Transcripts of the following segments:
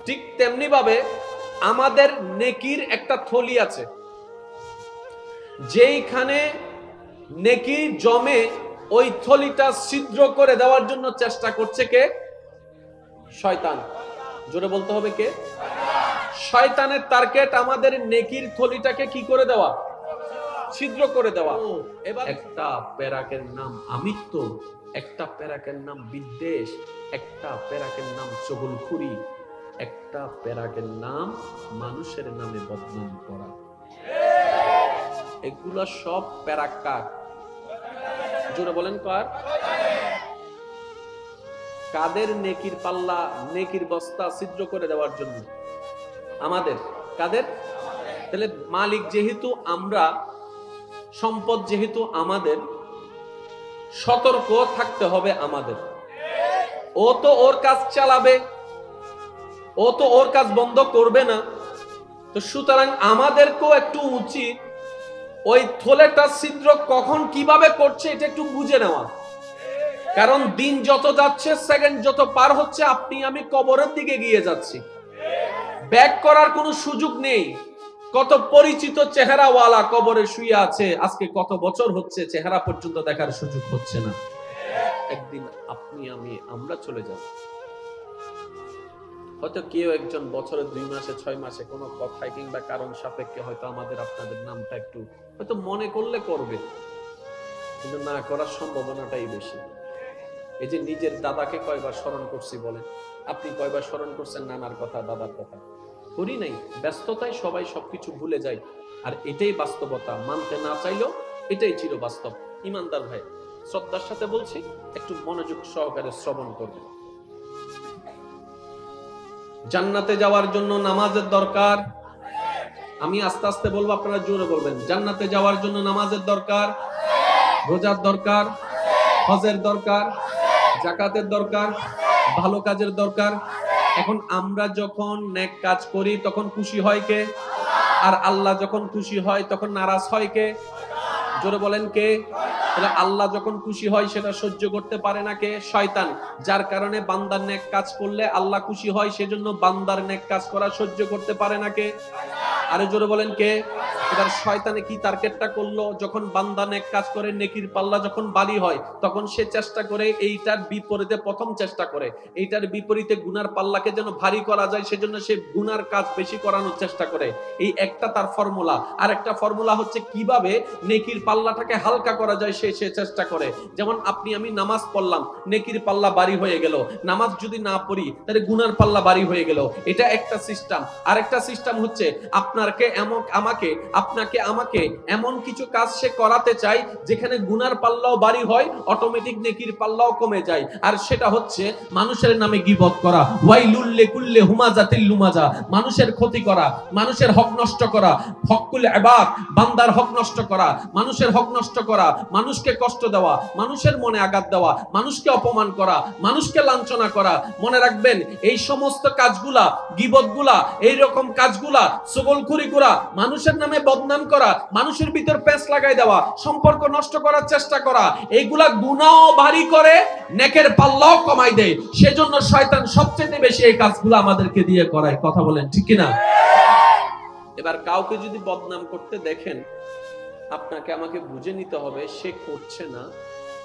ঠিক তেমনি ভাবে আমাদের নেকির একটা থলি আছে, যেইখানে নেকি জমে ওই থলিটা ছিদ্র করে দেওয়ার জন্য চেষ্টা করছে কে? শয়তান। জোরে বলতে হবে কে? শয়তানের টার্গেট আমাদের নেকির থলিটাকে কি করে দেওয়া? ছিদ্র করে দেওয়া। এবার একটা প্যারাকের নাম আমিত্ব, একটা প্যারাকের নাম বিদ্বেষ, একটা প্যারাকের নাম চগলখুরি, একটা প্যারাকের নাম মানুষের নামে বদনাম করা। এগুলা সব প্যারাকার। জোরে বলেন কার? কাদের নেকির পাল্লা, নেকির বস্তা ছিদ্র করে দেওয়ার জন্য? আমাদের। কাদের? তাহলে মালিক যেহেতু আমরা, সম্পদ যেহেতু আমাদের, সতর্ক থাকতে হবে আমাদের। ও তো ওর কাজ চালাবে, ও তো ওর কাজ বন্ধ করবে না। তো সুতরাং আমাদেরকেও একটু উচিত ওই থলেটা ছিদ্র কখন কিভাবে করছে এটা একটু বুঝে নেওয়া। কারণ দিন যত যাচ্ছে, সেকেন্ড যত পার হচ্ছে, আপনি আমি কবরের দিকে গিয়ে যাচ্ছি। ব্যাক করার কোনো সুযোগ নেই। কত পরিচিত চেহারাওয়ালা কবরে শুয়ে আছে, আজকে কত বছর হচ্ছে চেহারা পর্যন্ত দেখার সুযোগ হচ্ছে না। একদিন আপনি আমি আমরা চলে যাব। হয়তো কেউ একজন বছরে 2 মাসে 6 মাসে কোনো কথায় কিংবা কারণ সাপেক্ষে হয়তো আমাদের আপনাদের নামটা একটু হয়তো মনে করলে করবে, কিন্তু না করার সম্ভাবনাটাই বেশি। এই যে নিজের দাদাকে কয়বার স্মরণ করছি বলেন? আপনি কয়বার স্মরণ করছেন নানার কথা, দাদার কথা? করি নাই। ব্যস্ততায় সবাই সবকিছু ভুলে যায়। আর এটাই বাস্তবতা, মানতে না চাইলেও এটাই ছিল বাস্তব। ইমানদার ভাই, শ্রদ্ধার সাথে বলছি, একটু মনোযোগ সহকারে শ্রবণ করবেন। জান্নাতে যাওয়ার জন্য নামাজের দরকার। আমি আস্তে আস্তে বলবো, আপনারা জোরে বলবেন। জান্নাতে যাওয়ার জন্য নামাজের দরকার, রোজার দরকার, হজের দরকার, যাকাতের দরকার, ভালো কাজের দরকার। এখন আমরা যখন নেক কাজ করি তখন খুশি হয় কে? আর আল্লাহ যখন খুশি হয় তখন নারাজ হয় কে? জোরে বলেন কে? তাহলে আল্লাহ যখন খুশি হয় সেটা সহ্য করতে পারে না কে? শয়তান। যার কারণে বান্দার নেক কাজ করলে আল্লাহ খুশি হয়, সেজন্য বান্দার নেক কাজ করা সহ্য করতে পারে না কে? আরে জোরে বলেন কে? এবার শয়তানে কি টার্গেটটা করলো? যখন বান্দা নেক কাজ করে, নেকির পাল্লা যখন ভারী হয়, তখন সে চেষ্টা করে এইটার বিপরীতে, প্রথম চেষ্টা করে এইটার বিপরীতে গুনার পাল্লাকে যেন ভারী করা যায়, সেজন্য সে গুনার কাজ বেশি করানোর চেষ্টা করে। এই একটা তার ফর্মুলা। আর একটা ফর্মুলা হচ্ছে কিভাবে নেকির পাল্লাটাকে হালকা করা যায়, সে চেষ্টা করে। যেমন আপনি আমি নামাজ পড়লাম, নেকির পাল্লা ভারী হয়ে গেল। নামাজ যদি না পড়ি তাহলে গুনার পাল্লা ভারী হয়ে গেল। এটা একটা সিস্টেম। আর একটা সিস্টেম হচ্ছে আপনাকে আমাকে এমন কিছু কাজ সে করাতে চাই যেখানে গুনার পাল্লাও ভারী হয়, অটোমেটিক নেকির পাল্লাও কমে যায়। আর সেটা হচ্ছে মানুষের নামে গীবত করা, ওয়াইলুল লিকুল্লি হুমাজাতিল লুমাজা, মানুষের ক্ষতি করা, মানুষের হক নষ্ট করা, হকুল ইবাদ, বান্দার হক নষ্ট করা, মানুষের হক নষ্ট করা, মানুষকে কষ্ট দেওয়া, মানুষের মনে আঘাত দেওয়া, মানুষকে অপমান করা, মানুষকে লাঞ্ছনা করা। মনে রাখবেন, এই সমস্ত কাজগুলা, গীবতগুলা, এই রকম কাজগুলা, চগলখুরিগুলা, মানুষের নামে বদনাম করা, মানুষের ভিতর পেঁচ লাগাই দেওয়া, সম্পর্ক নষ্ট করার চেষ্টা করা, এইগুলা গুনাহও ভারী করে, নেকের পাল্লাও কমাই দেয়। সেজন্য শয়তান সবচেয়ে বেশি এই কাজগুলো আমাদেরকে দিয়ে করায়। কথা বলেন ঠিক কিনা? এবার কাউকে যদি বদনাম করতে দেখেন, আপনাকে আমাকে বুঝে নিতে হবে সে করছে না,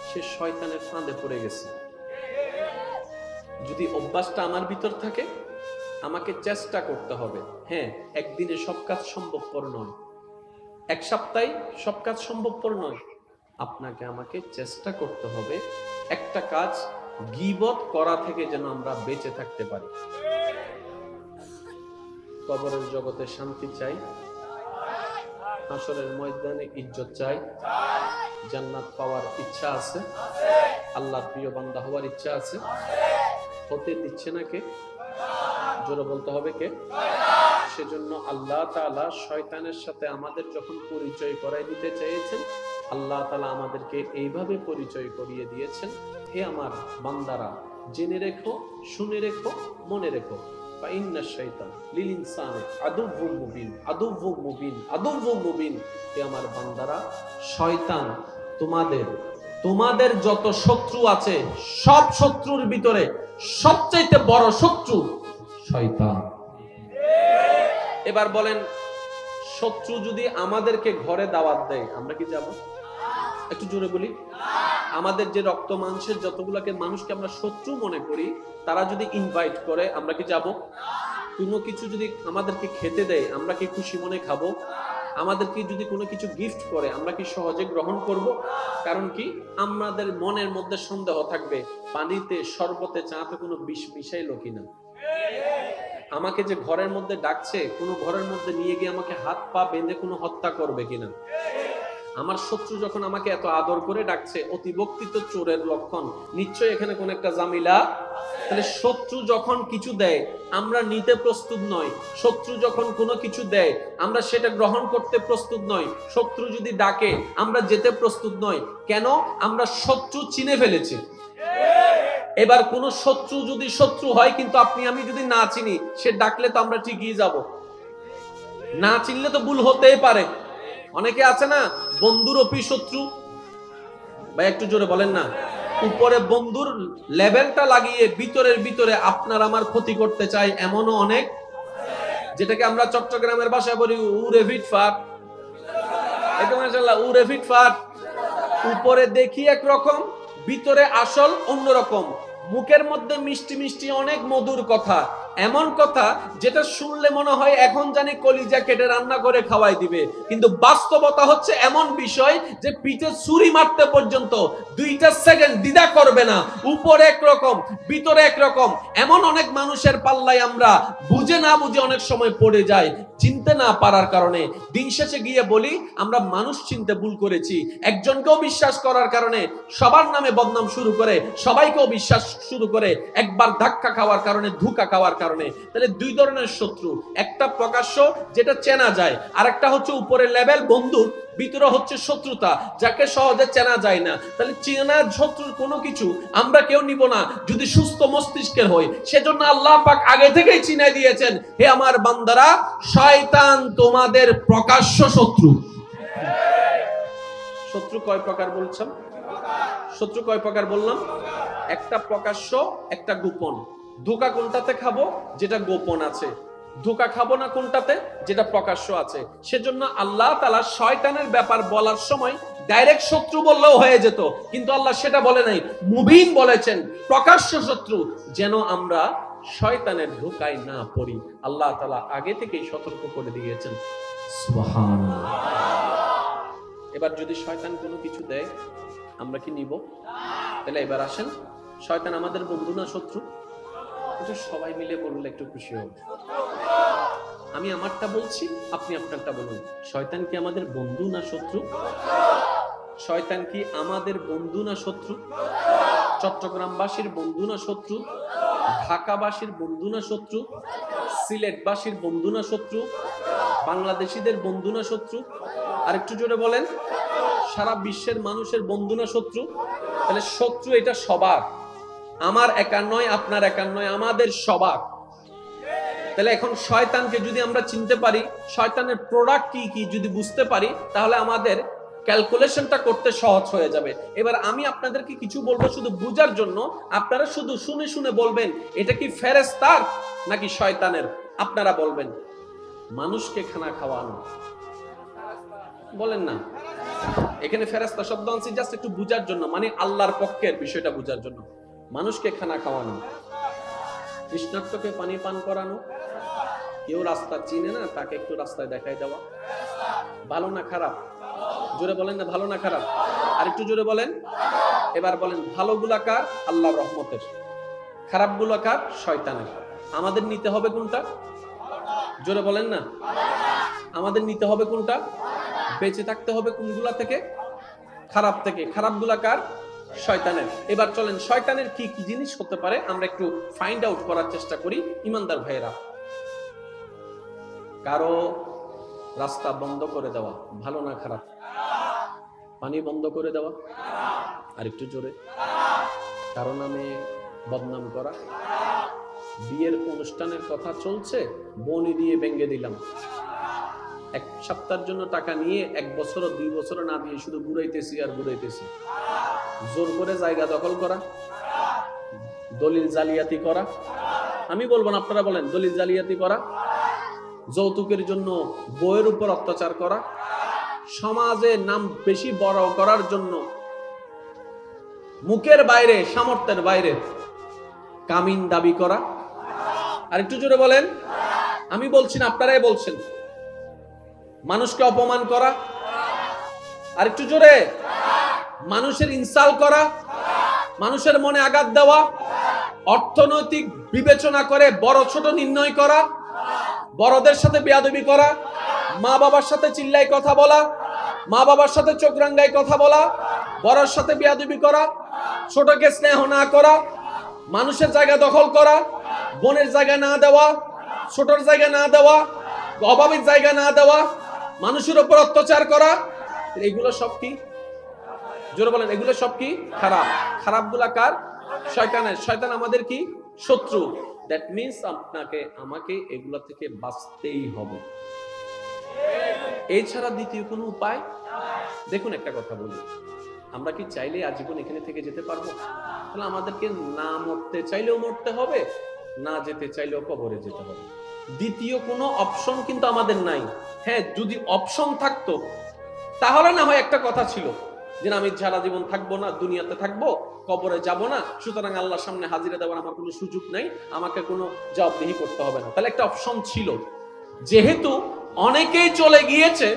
সে শয়তানের ফাঁদে পড়ে গেছে। যদি অভ্যাসটা আমার ভিতর থাকে, আমাকে চেষ্টা করতে হবে। হ্যাঁ, একদিনে সব কাজ সম্ভবপর নয়, এক সপ্তাহে সব কাজ সম্ভবপর নয়। আপনাকে আমাকে চেষ্টা করতে হবে একটা কাজ গীবত করা থেকে যেন আমরা বেঁচে থাকতে পারি। কবরের জগতে শান্তি চাই, হাসরের ময়দানে ইজ্জত চাই, জান্নাত পাওয়ার ইচ্ছা আছে, আল্লাহর প্রিয় বান্দা হওয়ার ইচ্ছা আছে। হতে দিচ্ছে না কে? জোরে বলতে হবে কে? সেজন্য আল্লাহ তাআলা শয়তানের সাথে আমাদের যখন পরিচয় করাই দিতে চেয়েছেন, আল্লাহ তাআলা আমাদেরকে এইভাবে পরিচয় করিয়ে দিয়েছেন, হে আমার বান্দারা, জেনে রেখো, শুনে রেখো, মনে রেখো, ফাইন্না শাইতান লিল ইনসানি আদুউম মুবিন, আদুউম মুবিন, আদুউম মুবিন। হে আমার বান্দারা, শয়তান তোমাদের যত শত্রু আছে, সব শত্রুর ভিতরে সবচাইতে বড় শত্রু শয়তান। এবার বলেন, শত্রু যদি আমাদেরকে ঘরে দাওয়াত দেয় আমরা কি যাব? একটু জোরে বলি। আমাদের যে রক্ত মাংসের যতগুলোকে মানুষকে আমরা শত্রু মনে করি, তারা যদি ইনভাইট করে আমরা কি যাব? কোনো কিছু যদি আমাদেরকে খেতে দেয় আমরা কি খুশি মনে খাবো? আমাদেরকে যদি কোনো কিছু গিফট করে আমরা কি সহজে গ্রহণ করব? কারণ কি, আমাদের মনের মধ্যে সন্দেহ থাকবে, পানিতে শরবতে চাতে কোনো বিষ মিশাইলো কিনা। আমাকে যে ঘরের মধ্যে ডাকছে, কোনো ঘরের মধ্যে নিয়ে গিয়ে আমাকে হাত পা বেঁধে কোনো হত্যা করবে কিনা। আমার শত্রু যখন আমাকে এত আদর করে ডাকছে, অতিভক্তি তো চোরের লক্ষণ, নিশ্চয়ই এখানে কোন একটা জামিলা। তাহলে শত্রু যখন কিছু দেয় আমরা নিতে প্রস্তুত নই, শত্রু যখন কোনো কিছু দেয় আমরা সেটা গ্রহণ করতে প্রস্তুত নই, শত্রু যদি ডাকে আমরা যেতে প্রস্তুত নই। কেন? আমরা শত্রু চিনে ফেলেছি। এবার কোন শত্রু যদি শত্রু হয় কিন্তু আপনি আমি যদি না চিনি, সে ডাকলে তো আমরা ঠিকই যাব। না চিনলে তো ভুল হতেই পারে। অনেকে আছে না, বন্ধুর অপি শত্রু। ভাই একটু জোরে বলেন না। উপরে বন্ধুর লেভেলটা লাগিয়ে ভিতরের ভিতরে আপনার আমার ক্ষতি করতে চাই, এমনও অনেক, যেটাকে আমরা চট্টগ্রামের ভাষায় বলি উরে ফিটফাট। মাশাআল্লাহ, উরে ফিটফাট। উপরে দেখি একরকম, ভিতরে আসল অন্যরকম। মুখের মধ্যে মিষ্টি মিষ্টি অনেক মধুর কথা, এমন কথা যেটা শুনলে মনে হয় এখন জানি কলিজা কেটে রান্না করে খাওয়াই দিবে, কিন্তু বাস্তবতা হচ্ছে এমন বিষয় যে পিঠে ছুরি মারতে পর্যন্ত 2টা সেকেন্ড দ্বিধা করবে না। উপরে একরকম, ভিতরে একরকম। এমন অনেক মানুষের পাল্লায় আমরা বুঝে না বুঝে অনেক সময় পড়ে যাই, চিনতে না পারার কারণে। দিন শেষে গিয়ে বলি আমরা মানুষ চিনতে ভুল করেছি। একজনকেও বিশ্বাস করার কারণে সবার নামে বদনাম শুরু করে, সবাইকেও বিশ্বাস শুরু করে, একবার ধাক্কা খাওয়ার কারণে, ধোঁকা খাওয়ার কারণে। তাহলে দুই ধরনের শত্রু, একটা প্রকাশ্য যেটা চেনা যায়, আর একটা হচ্ছে উপরের লেভেল বন্ধুর, ভিতরে হচ্ছে শত্রুতা যাকে সহজে চেনা যায় না। তাহলে চেনা শত্রুর কোনো কিছু আমরা কেউ নিব না যদি সুস্থ মস্তিষ্কের হয়। সেজন্য আল্লাহ পাক আগে থেকেই চিনাই দিয়েছেন, হে আমার বান্দারা, শয়তান তোমাদের প্রকাশ্য শত্রু। শত্রু কয় প্রকার বলছেন? শত্রু কয় প্রকার বললাম? একটা প্রকাশ্য, একটা গোপন। ধোঁকা কোনটাতে খাবো? যেটা গোপন আছে। ধোঁকা খাবো না কোনটাতে? যেটা প্রকাশ্য আছে। সেজন্য আল্লাহ তাআলা শয়তানের ব্যাপার বলার সময় ডাইরেক্ট শত্রু বললেও হয়ে যেত, কিন্তু আল্লাহ সেটা বলে নাই, মুবিন বলেছেন, প্রকাশ্য শত্রু, যেন আমরা শয়তানের ধোঁকায় না পড়ি। আল্লাহ তাআলা আগে থেকেই সতর্ক করে দিয়েছেন। সুবহানাল্লাহ। এবার যদি শয়তান কোনো কিছু দেয় আমরা কি নিব? তাহলে এবার আসেন, শয়তান আমাদের বন্ধু না শত্রু? এটা সবাই মিলে বললে একটু খুশি হবে। আমি আমারটা বলছি, আপনি আপনারটা বলুন। শয়তান কি আমাদের বন্ধু না শত্রু? শয়তান কি আমাদের বন্ধু না শত্রু? চট্টগ্রামবাসীর বন্ধু না শত্রু? ঢাকাবাসীর বন্ধু না শত্রু? সিলেটবাসীর বন্ধু না শত্রু? বাংলাদেশিদের বন্ধু না শত্রু? আর একটু জোরে বলেন, সারা বিশ্বের মানুষের বন্ধু না শত্রু? তাহলে শত্রু এটা সবার, আমার একার নয়, আপনার একার নয়, আমাদের সবার। তাহলে এখন শয়তানকে যদি আমরা চিনতে পারি, শয়তানের প্রোডাক্ট কি কি যদি বুঝতে পারি, তাহলে আমাদের ক্যালকুলেশনটা করতে সহজ হয়ে যাবে। এবার আমি আপনাদেরকে কিছু বলবো শুধু বুঝার জন্য, আপনারা শুধু শুনে শুনে বলবেন এটা কি ফেরেশতার নাকি শয়তানের। আপনারা বলবেন। মানুষকে খানা খাওয়ানো, বলেন না। এখানে ফেরেশতা শব্দ আনছি জাস্ট একটু বুঝার জন্য, মানে আল্লাহর পক্ষের বিষয়টা বুঝার জন্য। মানুষকে খানা খাওয়ানো, তৃষ্ণার্তকে পানি পান করানো, কেউ রাস্তা চিনে না তাকে একটু রাস্তায় দেখাই দেওয়া, ভালো না খারাপ? জোরে বলেন না, ভালো না খারাপ? আর একটু জোরে বলেন। এবার বলেন, ভালো গুলা কার? আল্লাহর রহমতের। খারাপ গুলা কার? শয়তানের। আমাদের নিতে হবে কোনটা? জোরে বলেন না। আমাদের নিতে হবে কোনটা? বেঁচে থাকতে হবে কোনগুলা থেকে? খারাপ থেকে। খারাপ গুলা কার? শয়তানের। এবার চলেন শয়তানের কি কি জিনিস হতে পারে আমরা একটু ফাইন্ড আউট করার চেষ্টা করি। ইমানদার ভাইয়েরা, কারো রাস্তা বন্ধ করে দেওয়া ভালো না খারাপ? পানি বন্ধ করে দেওয়া, আর একটু জোরে। কারো নামে বদনাম করা, বিয়ের অনুষ্ঠানের কথা চলছে, বনি দিয়ে ভেঙে দিলাম, এক সপ্তাহের জন্য টাকা নিয়ে 1 বছর 2 বছর না দিয়ে শুধু ঘুরাইতেছি আর ঘুরাইতেছি, জোর করে জায়গা দখল করা, দলিল জালিয়াতি করা, আমি বলবো না, আপনারা বলেন। দলিল জালিয়াতি করা, যৌতুকের জন্য বইয়ের উপর অত্যাচার করা, সমাজে নাম বেশি বড় করার জন্য মুখের বাইরে, সামর্থ্যের বাইরে কামিন দাবি করা। আর একটু জোরে বলেন। আমি বলছি না, আপনারাই বলছেন। মানুষকে অপমান করা, আর একটু জোরে। মানুষের ইনসাল্ট করা, মানুষের মনে আঘাত দেওয়া, অর্থনৈতিক বিবেচনা করে বড় ছোট নির্ণয় করা, বড়দের সাথে বেয়াদবি করা, মা বাবার সাথে চিল্লাই কথা বলা, মা বাবার সাথে চোখ রাঙ্গায় কথা বলা, বড়র সাথে বেয়াদবি করা, ছোটকে স্নেহ না করা, মানুষের জায়গা দখল করা, বোনের জায়গা না দেওয়া, ছোটর জায়গা না দেওয়া, অভাবের জায়গা না দেওয়া, মানুষের উপর অত্যাচার করা, এগুলো সব কি? জোরে বলেন। এগুলো সব কি? খারাপ। খারাপগুলা কার? শয়তানের। শয়তান আমাদের কি? শত্রু। দ্যাট মিন্স আপনাকে আমাকে এগুলা থেকে বাঁচতেই হবে, এছাড়া দ্বিতীয় কোনো উপায়। দেখুন, একটা কথা বলি, আমরা কি চাইলে আজীবন এখানে থেকে যেতে পারবো? তাহলে আমাদেরকে না মরতে চাইলেও মরতে হবে, না যেতে চাইলেও কবরে যেতে হবে। দ্বিতীয় কোনো অপশন কিন্তু আমাদের নাই। হ্যাঁ, যদি অপশন থাকতো তাহলে না হয় একটা কথা ছিল যে আমি সারা জীবন থাকবো না, দুনিয়াতে থাকবো, কবরে যাব না, সুতরাং আল্লাহর সামনে হাজিরা দেওয়ার আমার কোনো সুযোগ নাই, আমাকে কোনো জবাবদিহি করতে হবে না। তাহলে একটা অপশন ছিল। যেহেতু অনেকেই চলে গিয়েছে,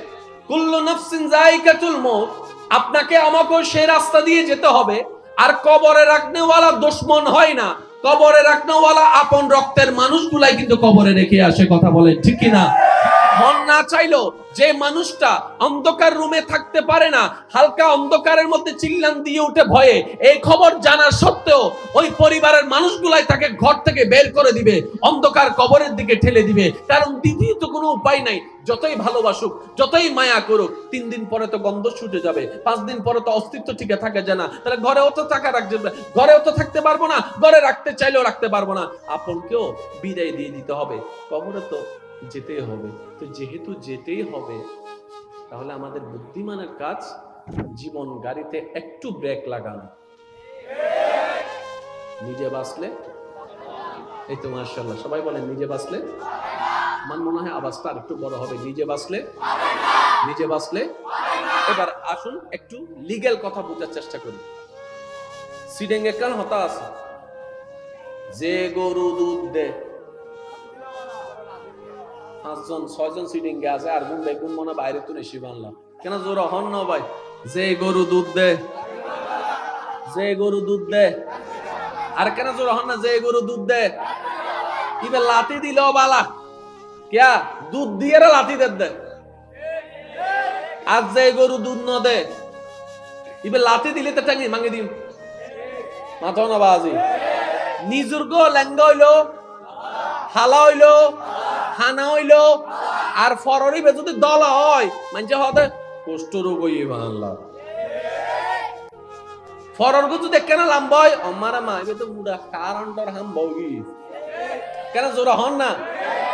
কুল্লু নাফসিন যায়িকাতুল মউত, আপনাকে আমাকেও সেই রাস্তা দিয়ে যেতে হবে। আর কবরে রাখনেওয়ালা দুশমন হয় না, কবরে রাখনেওয়ালা আপন রক্তের মানুষগুলাই কিন্তু কবরে রেখে আসে। কথা বলেন ঠিক কিনা? মন না চাইলো যে মানুষটা অন্ধকার রুমে থাকতে পারে না, হালকা অন্ধকারের মধ্যে চিল্লান দিয়ে উঠে ভয়ে, এই খবর জানা সত্ত্বেও ওই পরিবারের মানুষগুলাই তাকে ঘর থেকে বের করে দিবে, অন্ধকার কবরের দিকে ঠেলে দিবে। কারণ দ্বিতীয় তো কোনো উপায় নাই। যতই ভালোবাসুক, যতই মায়া করুক, 3 দিন পরে তো গন্ধ ছুটে যাবে, 5 দিন পরে তো অস্তিত্ব টিকে থাকে যায় না। তাহলে ঘরেও তো টাকা রাখবে, ঘরেও তো থাকতে পারবো না, ঘরে রাখতে চাইলেও রাখতে পারবো না, আপনকেও বিদায় দিয়ে দিতে হবে, কবরে তো যেতেই হবে। তো যেহেতু যেতেই হবে, তাহলে আমাদের বুদ্ধিমানের কাজ জীবন গাড়িতে একটু ব্রেক লাগানো। নিজে বাঁচলে, এই তো মাশাআল্লাহ সবাই বলেন নিজে বাঁচলে। আমার মনে হয় আওয়াজটা আর একটু বড় হবে। নিজে বাঁচলে, নিজে বাঁচলে। এবার আসুন একটু লিগ্যাল কথা বোঝার চেষ্টা করি। সিডেঙ্গে কান হতা আছে, যে গরু দুধ দেয়, 5 জন 6 জন সিটিং গে আছে, আর গুণ বেগুন মনে বাইরে তো নেশি বানলাম কেন? জোর হন না ভাই। যে গরু দুধ দে, যে গরু দুধ দে, আর কেন জোর হন না? যে গরু দুধ দে, ইবে লাতি দিল বালা ক্যা? দুধ দিয়ে লাতি দে। আর যে গরু দুধ ন দে, ইবে লাতি দিলে তো টাঙ্গি মাঙ্গি দিম মাথা না বাজি। নিজুর গো লেঙ্গা হইলো, হালা হইলো, হানা হইলো, আর ফররিবে যদি দল হয় মানছে হতে কুষ্ঠ রোগ হইয়ে বাংলা। ফররগো যদি কেন লাম্বয় আমারা মা এবে তো মুডা কারণটার হাম বগি কেন জোরা হন না।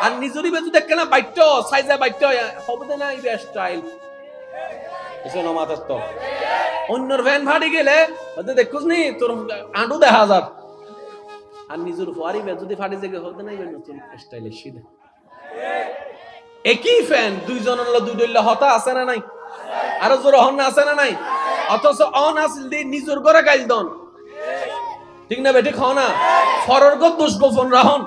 আর নিজুরি বে যদি কেন বাইট সাইজে বাইট হবে না, ইবে স্টাইল এসে নমাতাস তো অন্যর ভ্যান ভাড়ি গেলে ওতে দেখুস নি তোর আঁটু দেখা যার। আর নিজুর ফুয়ারি বে যদি ফাড়ি জেগে হবে না, ইবে নতুন স্টাইলে সিধা একই ফ্যান দুইজন দুইডল্লা হতা আছে না নাই? আরো জোর হন না আছে না নাই? অথচ অন আসল দি নিজুর ঘরে গাইল দন, ঠিক না বেঠিক হও না? ফরর ঘর দোষ গোপন রাহন,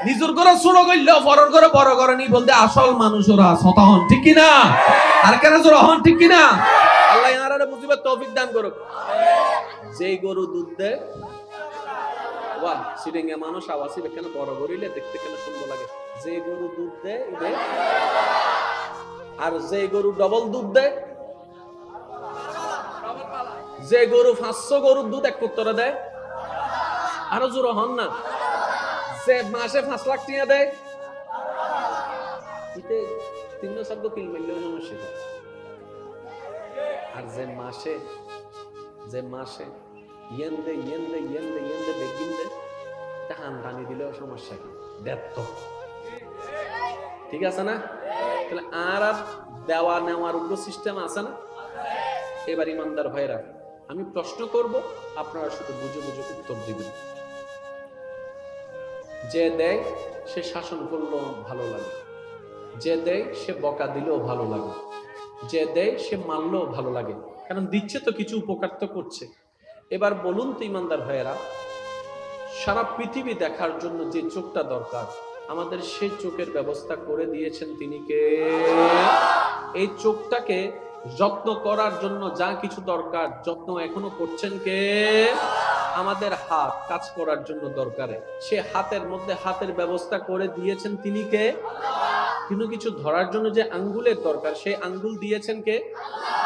নিজুর ঘরে ছোট গইল, ফরর ঘরে বড় করে নি বলতে আসল মানুষ ওরা সতা হন, ঠিক কিনা? আর কেন জোর হন, ঠিক কিনা? আল্লাহ ইয়ারারে বুঝিবার তৌফিক দান করুক। যেই গরু দুধ দেয়, বাহ সিডিংয়ে মানুষ আওয়াসি কেন বড় গরিলে দেখতে কেন সুন্দর লাগে। যে গরু দুধ দেয়, আর যে গরু ডবল দুধ দেয়, যে গরু 500 গরুর দুধ এক উত্তরে দেয়, আরো জোর হন না। যে মাসে 5 লাখ টাকা দেয়, ইতে 300 কিল মিললে সমস্যা। আর যে মাসে ইয়েন্দে বেগিন দে, টান টানি দিলেও সমস্যা কি? দেড়, ঠিক আছে না? তাহলে আর দেওয়া নেওয়ার উপর সিস্টেম আছে না? এবার ইমানদার ভাইরা, আমি প্রশ্ন করব, আপনারা শুধু বুঝে বুঝে উত্তর দিবেন। যে দেয় সে শাসন করলেও ভালো লাগে, যে দেয় সে বকা দিলেও ভালো লাগে, যে দেয় সে মানলেও ভালো লাগে, কারণ দিচ্ছে তো কিছু, উপকার তো করছে। এবার বলুন তো ইমানদার ভাইয়েরা, সারা পৃথিবী দেখার জন্য যে চোখটা দরকার আমাদের, সেই চোখের ব্যবস্থা করে দিয়েছেন তিনি কে? এই চোখটাকে যত্ন করার জন্য যা কিছু দরকার যত্ন এখনো করছেন কে? আমাদের হাত কাজ করার জন্য দরকারে সে হাতের মধ্যে হাতের ব্যবস্থা করে দিয়েছেন তিনি কে? কিন্তু কিছু ধরার জন্য যে আঙ্গুলের দরকার সেই আঙ্গুল দিয়েছেন কে?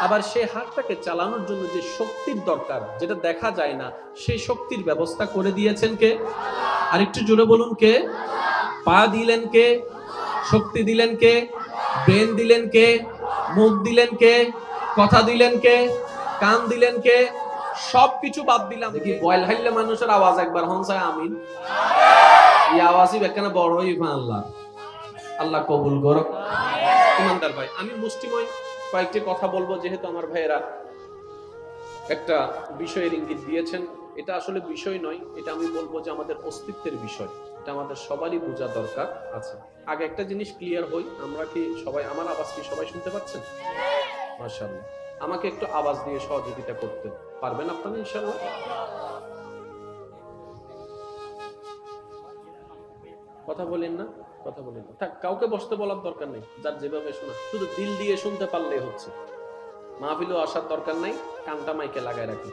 আবার সেই হাতটাকে চালানোর জন্য যে শক্তির দরকার যেটা দেখা যায় না সেই শক্তির ব্যবস্থা করে দিয়েছেন কে? আর একটু জোরে বলুন কে? পা দিলেন কে? শক্তি দিলেন কে? ব্রেন দিলেন কে? মুখ দিলেন কে? কথা দিলেন কে? কান দিলেন কে? সবকিছু বাদ দিলাম দেখি বয়ল হাইলে মানুষের আওয়াজ একবার হনসায় আমিন, এই আওয়াজই বেখানে বড় হই আল্লাহ, আল্লাহ কবুল করুক। ইমানদার ভাই, আমি মুষ্টিময় কয়েকটি কথা বলবো, যেহেতু আমার ভাইয়েরা একটা বিষয়ের ইঙ্গিত দিয়েছেন। এটা আসলে বিষয় নয়, এটা আমি বলবো যে আমাদের অস্তিত্বের বিষয়, এটা আমাদের সবারই বোঝা দরকার আছে। আগে একটা জিনিস ক্লিয়ার হই, আমরা কি সবাই, আমার আওয়াজ কি সবাই শুনতে পাচ্ছেন? মাশাআল্লাহ। আমাকে একটু আওয়াজ দিয়ে সহযোগিতা করতে পারবেন আপনারা ইনশাআল্লাহ? কথা বলেন না, কথা বলেন না, থাক, কাউকে বসতে বলার দরকার নেই, যার যেভাবে শোনা শুধু দিল দিয়ে শুনতে পারলেই হচ্ছে। মাহফিলও আসার দরকার নাই, কানটা মাইকে লাগায় রাখি।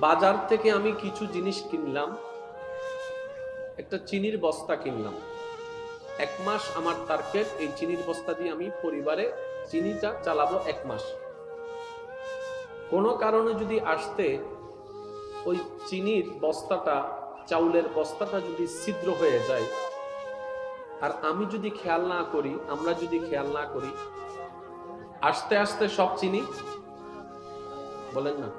বাজার থেকে আমি কিছু জিনিস কিনলাম, একটা চিনির বস্তা কিনলাম। 1 মাস আমার টার্গেট, এই চিনির বস্তা দিয়ে আমি পরিবারে চিনিটা চালাবো 1 মাস। কোনো কারণে যদি আসতে ওই চিনির বস্তাটা, চাউলের বস্তাটা যদি ছিদ্র হয়ে যায়, আর আমি যদি খেয়াল না করি, আমরা যদি খেয়াল না করি, আস্তে আস্তে সব চিনি, বলেন না,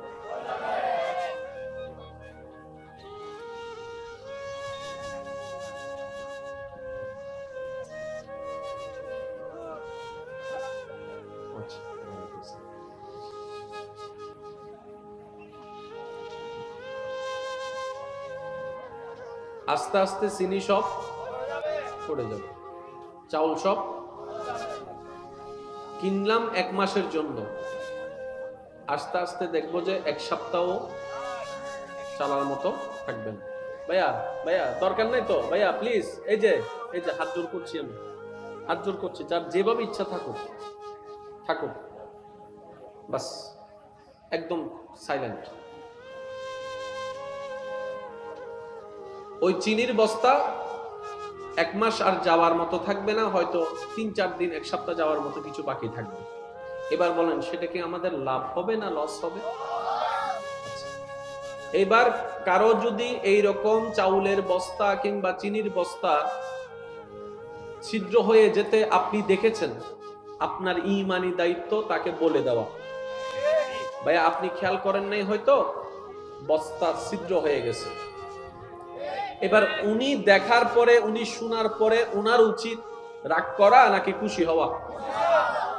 আস্তে আস্তে চিনি সব পড়ে যাবে, চাউল সব কিনলাম 1 মাসের জন্য, আস্তে আস্তে দেখবো যে 1 সপ্তাহ চালার মতো থাকবেন। ভাইয়া ভাইয়া দরকার নাই তো ভাইয়া, প্লিজ, এই যে হাত জোর করছি, আমি হাত জোর করছি, যার যেভাবে ইচ্ছা থাকুক থাকুক, বাস একদম সাইলেন্ট। ওই চিনির বস্তা 1 মাস আর যাওয়ার মতো থাকবে না, হয়তো 3-4 দিন, 1 সপ্তাহ যাওয়ার মতো কিছু বাকি থাকবে। এবার বলেন সেটা কি আমাদের লাভ হবে না লস হবে? এবার কারো যদি এই রকম চাউলের বস্তা কিংবা চিনির বস্তা ছিদ্র হয়ে যেতে আপনি দেখেছেন, আপনার ঈমানি দায়িত্ব তাকে বলে দেওয়া, ভাইয়া আপনি খেয়াল করেন নাই, হয়তো বস্তা ছিদ্র হয়ে গেছে। এবার উনি দেখার পরে, উনি শোনার পরে উনার উচিত রাগ করা নাকি খুশি হওয়া?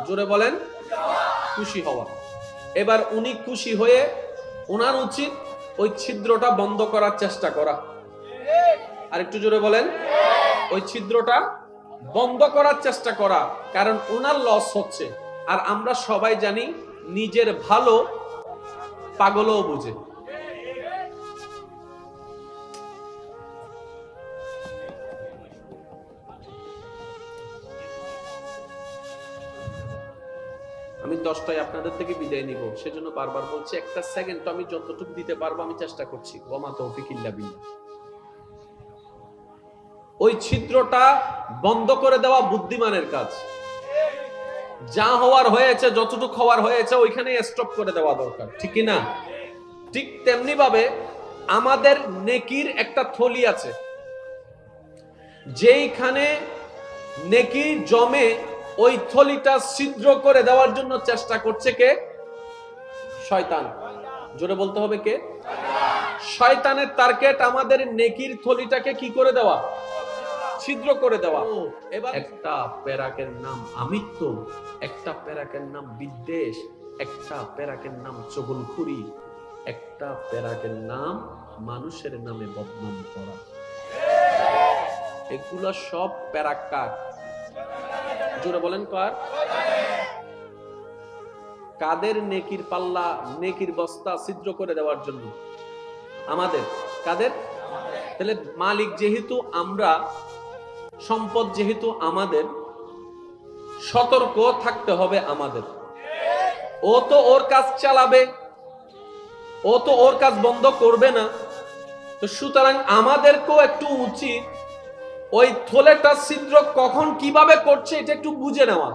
জোরে বলেন, খুশি হওয়া। এবার উনি খুশি হয়ে উনার উচিত ওই ছিদ্রটা বন্ধ করার চেষ্টা করা। আর একটু জোরে বলেন, ওই ছিদ্রটা বন্ধ করার চেষ্টা করা, কারণ ওনার লস হচ্ছে। আর আমরা সবাই জানি নিজের ভালো পাগলও বুঝে। আমি 10টায় আপনাদের থেকে বিদায় নিব, সেজন্য বারবার বলছি, একটা সেকেন্ড তো আমি যতটুকু দিতে পারবো আমি চেষ্টা করছি। ওয়া তৌফিক ইল্লা বিল্লাহ। ওই ছিদ্রটা বন্ধ করে দেওয়া বুদ্ধিমানের কাজ। যা হওয়ার হয়েছে, যতটুকু হওয়ার হয়েছে ওইখানে স্টপ করে দেওয়া দরকার, ঠিক কি না? ঠিক তেমনি ভাবে আমাদের নেকির একটা থলি আছে, যেইখানে নেকি জমে ওই থলিটা ছিদ্র করে দেওয়ার জন্য চেষ্টা করছে কে? শয়তান। জোরে বলতে হবে কে? শয়তানের টার্গেট আমাদের নেকির থলিটাকে কি করে দেওয়া? ছিদ্র করে দেওয়া। এবার একটা পেরাকের নাম আমিত্ব, একটা পেরাকের নাম বিদ্বেষ, একটা পেরাকের নাম চগলখুরি, একটা পেরাকের নাম মানুষের নামে বদনাম করা, এগুলো সব প্যারাকার। জোরে বলেন কার? কাদের নেকির পাল্লা, নেকির বস্তা ছিদ্র করে দেওয়ার জন্য? আমাদের। কাদের? তাহলে মালিক যেহেতু আমরা, সম্পদ যেহেতু আমাদের, সতর্ক থাকতে হবে আমাদের। ও তো ওর কাজ চালাবে, ও তো ওর কাজ বন্ধ করবে না। তো সুতরাং আমাদেরকেও একটু উচিত ওই থলেটা ছিদ্র কখন কিভাবে করছে এটা একটু বুঝে নেওয়া।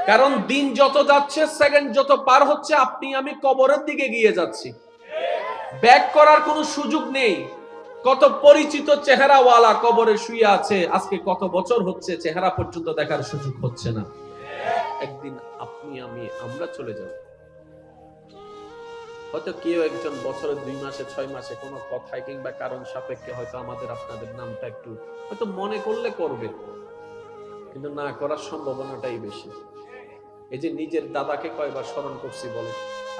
কারণ দিন যত যাচ্ছে, সেকেন্ড যত পার হচ্ছে, আপনি আমি কবরের দিকে গিয়ে যাচ্ছি। ব্যাক করার কোনো সুযোগ নেই। কত পরিচিত চেহারাওয়ালা কবরে শুয়ে আছে, আজকে কত বছর হচ্ছে চেহারা পর্যন্ত দেখার সুযোগ হচ্ছে না। একদিন আপনি আমি আমরা চলে যাব। হয়তো কেউ একজন বছরের 2 মাসে 6 মাসে কোনো কথায় কিংবা কারণ সাপেক্ষে হয়তো আমাদের আপনাদের নামটা একটু হয়তো মনে করলে করবে, কিন্তু না করার সম্ভাবনাটাই বেশি। এই যে নিজের দাদাকে কয়বার স্মরণ করছি বলে,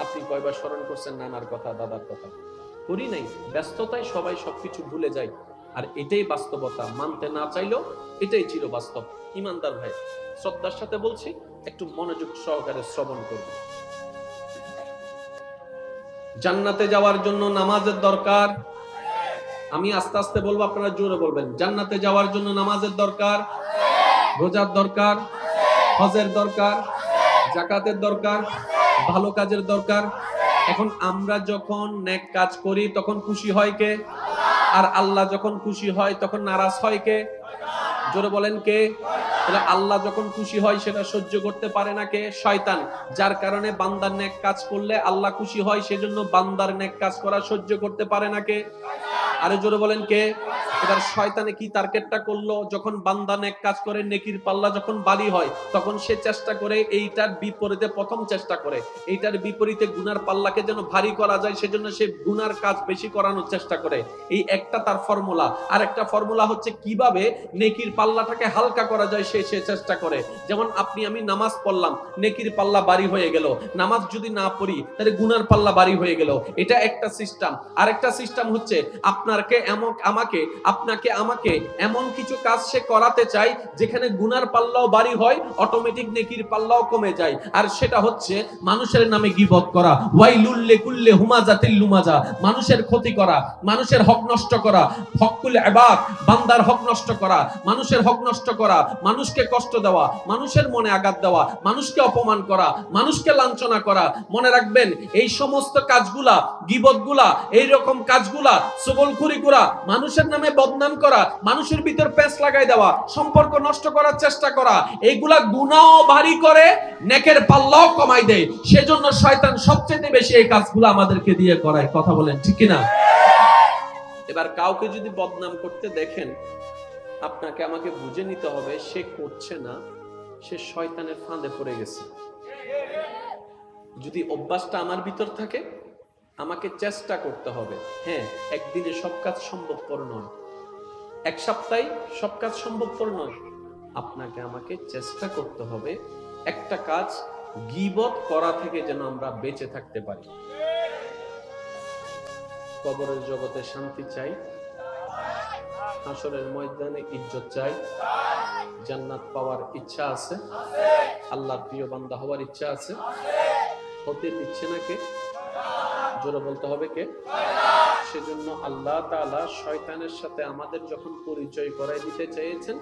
আপনি কয়বার স্মরণ করছেন নানার কথা, দাদার কথা? করি নাই। ব্যস্ততায় সবাই সবকিছু ভুলে যায়। আর এটাই বাস্তবতা, মানতে না চাইলেও এটাই চির বাস্তব। ইমানদার ভাই, শ্রদ্ধার সাথে বলছি, একটু মনোযোগ সহকারে শ্রবণ করবেন। জান্নাতে যাওয়ার জন্য নামাজের দরকার। আমি আস্তে আস্তে বলবো, আপনারা জোরে বলবেন। জান্নাতে যাওয়ার জন্য নামাজের দরকার, রোজার দরকার, হজের দরকার, যাকাতের দরকার, ভালো কাজের দরকার। এখন আমরা যখন নেক কাজ করি তখন খুশি হয় কে? আর আল্লাহ যখন খুশি হয় তখন নারাজ হয় কে? জোরে বলেন কে? তাহলে আল্লাহ যখন খুশি হয় সেটা সহ্য করতে পারে না কে? শয়তান। যার কারণে বান্দার নেক কাজ করলে আল্লাহ খুশি হয়, সেজন্য বান্দার নেক কাজ করা সহ্য করতে পারে না কে? আরে জোরে বলেন কে? এবার শয়তানে কি টার্গেটটা করলো? যখন বান্দা নেক কাজ করে, নেকির পাল্লা যখন ভারী হয়, তখন সে চেষ্টা করে এইটার বিপরীতে, প্রথম চেষ্টা করে এইটার বিপরীতে গুনার পাল্লাকে যেন ভারী করা যায়, সেজন্য সে গুনার কাজ বেশি করানোর চেষ্টা করে। এই একটা তার ফর্মুলা। আর একটা ফর্মুলা হচ্ছে কিভাবে নেকির পাল্লাটাকে হালকা করা যায়, সে চেষ্টা করে। যেমন আপনি আমি নামাজ পড়লাম, নেকির পাল্লা ভারী হয়ে গেল। নামাজ যদি না পড়ি তাহলে গুনার পাল্লা ভারী হয়ে গেল। এটা একটা সিস্টেম। আরেকটা সিস্টেম হচ্ছে আপনাকে আমাকে এমন কিছু কাজ সে করাতে চায় যেখানে গুনার পাল্লাও ভারী হয়, অটোমেটিক নেকির পাল্লাও কমে যায়। আর সেটা হচ্ছে মানুষের নামে গীবত করা, ওয়াইলুল লিকুল্লি হুমাজাতিল লুমাজা, মানুষের ক্ষতি করা, মানুষের হক নষ্ট করা, হকুল ইবাদ, বান্দার হক নষ্ট করা, মানুষের হক নষ্ট করা, মানুষকে কষ্ট দেওয়া, মানুষের মনে আঘাত দেওয়া, মানুষকে অপমান করা, মানুষকে লাঞ্ছনা করা। মনে রাখবেন, এই সমস্ত কাজগুলা, গীবতগুলা, এই রকম কাজগুলা, চগলখুরি করা, মানুষের নামে বদনাম করা, মানুষের ভিতর পেঁচ লাগাই দেওয়া, সম্পর্ক নষ্ট করার চেষ্টা করা, এইগুলা গুনাহও ভারী করে, নেকের পাল্লাও কমাই দেয়। সেজন্য শয়তান সবচেয়ে বেশি এই কাজগুলো আমাদেরকে দিয়ে করায়। কথা বলেন ঠিক কিনা? এবার কাউকে যদি বদনাম করতে দেখেন, আপনাকে আমাকে বুঝে নিতে হবে সে করছে না, সে শয়তানের ফাঁদে পড়ে গেছে। যদি অভ্যাসটা আমার ভিতর থাকে, আমাকে চেষ্টা করতে হবে। হ্যাঁ, একদিনে সব কাজ সম্ভবপর নয়, এক সপ্তাহে সব কাজ সম্ভবপর নয়। আপনাকে আমাকে চেষ্টা করতে হবে একটা কাজ গীবত করা থেকে যেন আমরা বেঁচে থাকতে পারি। কবরের জগতে শান্তি চাই, হাসরের ময়দানে ইজ্জত চাই, জান্নাত পাওয়ার ইচ্ছা আছে, আল্লাহর প্রিয় বান্দা হওয়ার ইচ্ছা আছে। হতে দিচ্ছে না কে? জোরে বলতে হবে কে? সেজন্য আল্লাহ তাআলা শয়তানের সাথে আমাদের যখন পরিচয় করাই দিতে চেয়েছেন,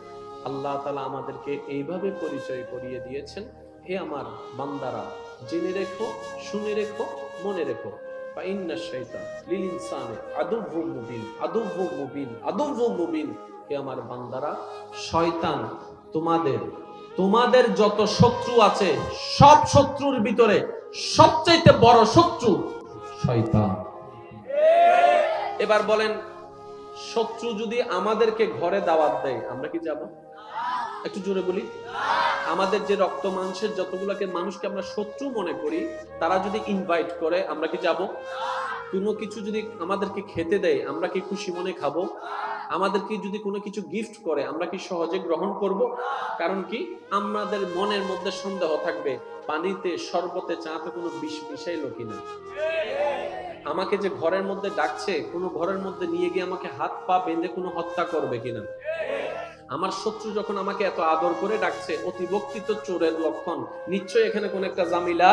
আল্লাহ তাআলা আমাদেরকে এইভাবে পরিচয় করিয়ে দিয়েছেন, হে আমার বান্দারা, জেনে রেখো, শুনে রেখো, মনে রেখো, ফাইন্নাশ শাইতান লিল ইনসানি আদুউম মুবিন, আদুউম মুবিন, আদুউম মুবিন। হে আমার বান্দারা, শয়তান তোমাদের যত শত্রু আছে, সব শত্রুর ভিতরে সবচেয়ে বড় শত্রু শয়তান। এবার বলেন, শত্রু যদি আমাদেরকে ঘরে দাওয়াত দেয়, আমরা কি যাব? একটু জোরে বলি। আমাদের যে রক্ত মাংসের যতগুলোকে মানুষকে আমরা শত্রু মনে করি, তারা যদি ইনভাইট করে, আমরা কি যাব? কোনো কিছু যদি আমাদেরকে খেতে দেয়, আমরা কি খুশি মনে খাবো? আমাদেরকে যদি কোনো কিছু গিফট করে, আমরা কি সহজে গ্রহণ করব? কারণ কি? আমাদের মনের মধ্যে সন্দেহ থাকবে, পানিতে, শরবতে, চাতে কোনো বিষ মিশাইলো কিনা। আমাকে যে ঘরের মধ্যে ডাকছে, কোন ঘরের মধ্যে নিয়ে গিয়ে আমাকে হাত পা বেঁধে কোনো হত্যা করবে কিনা? আমার শত্রু যখন আমাকে এত আদর করে ডাকছে, অতিভক্তি তো চোরের লক্ষণ, নিশ্চয়ই এখানে কোন একটা জামিলা।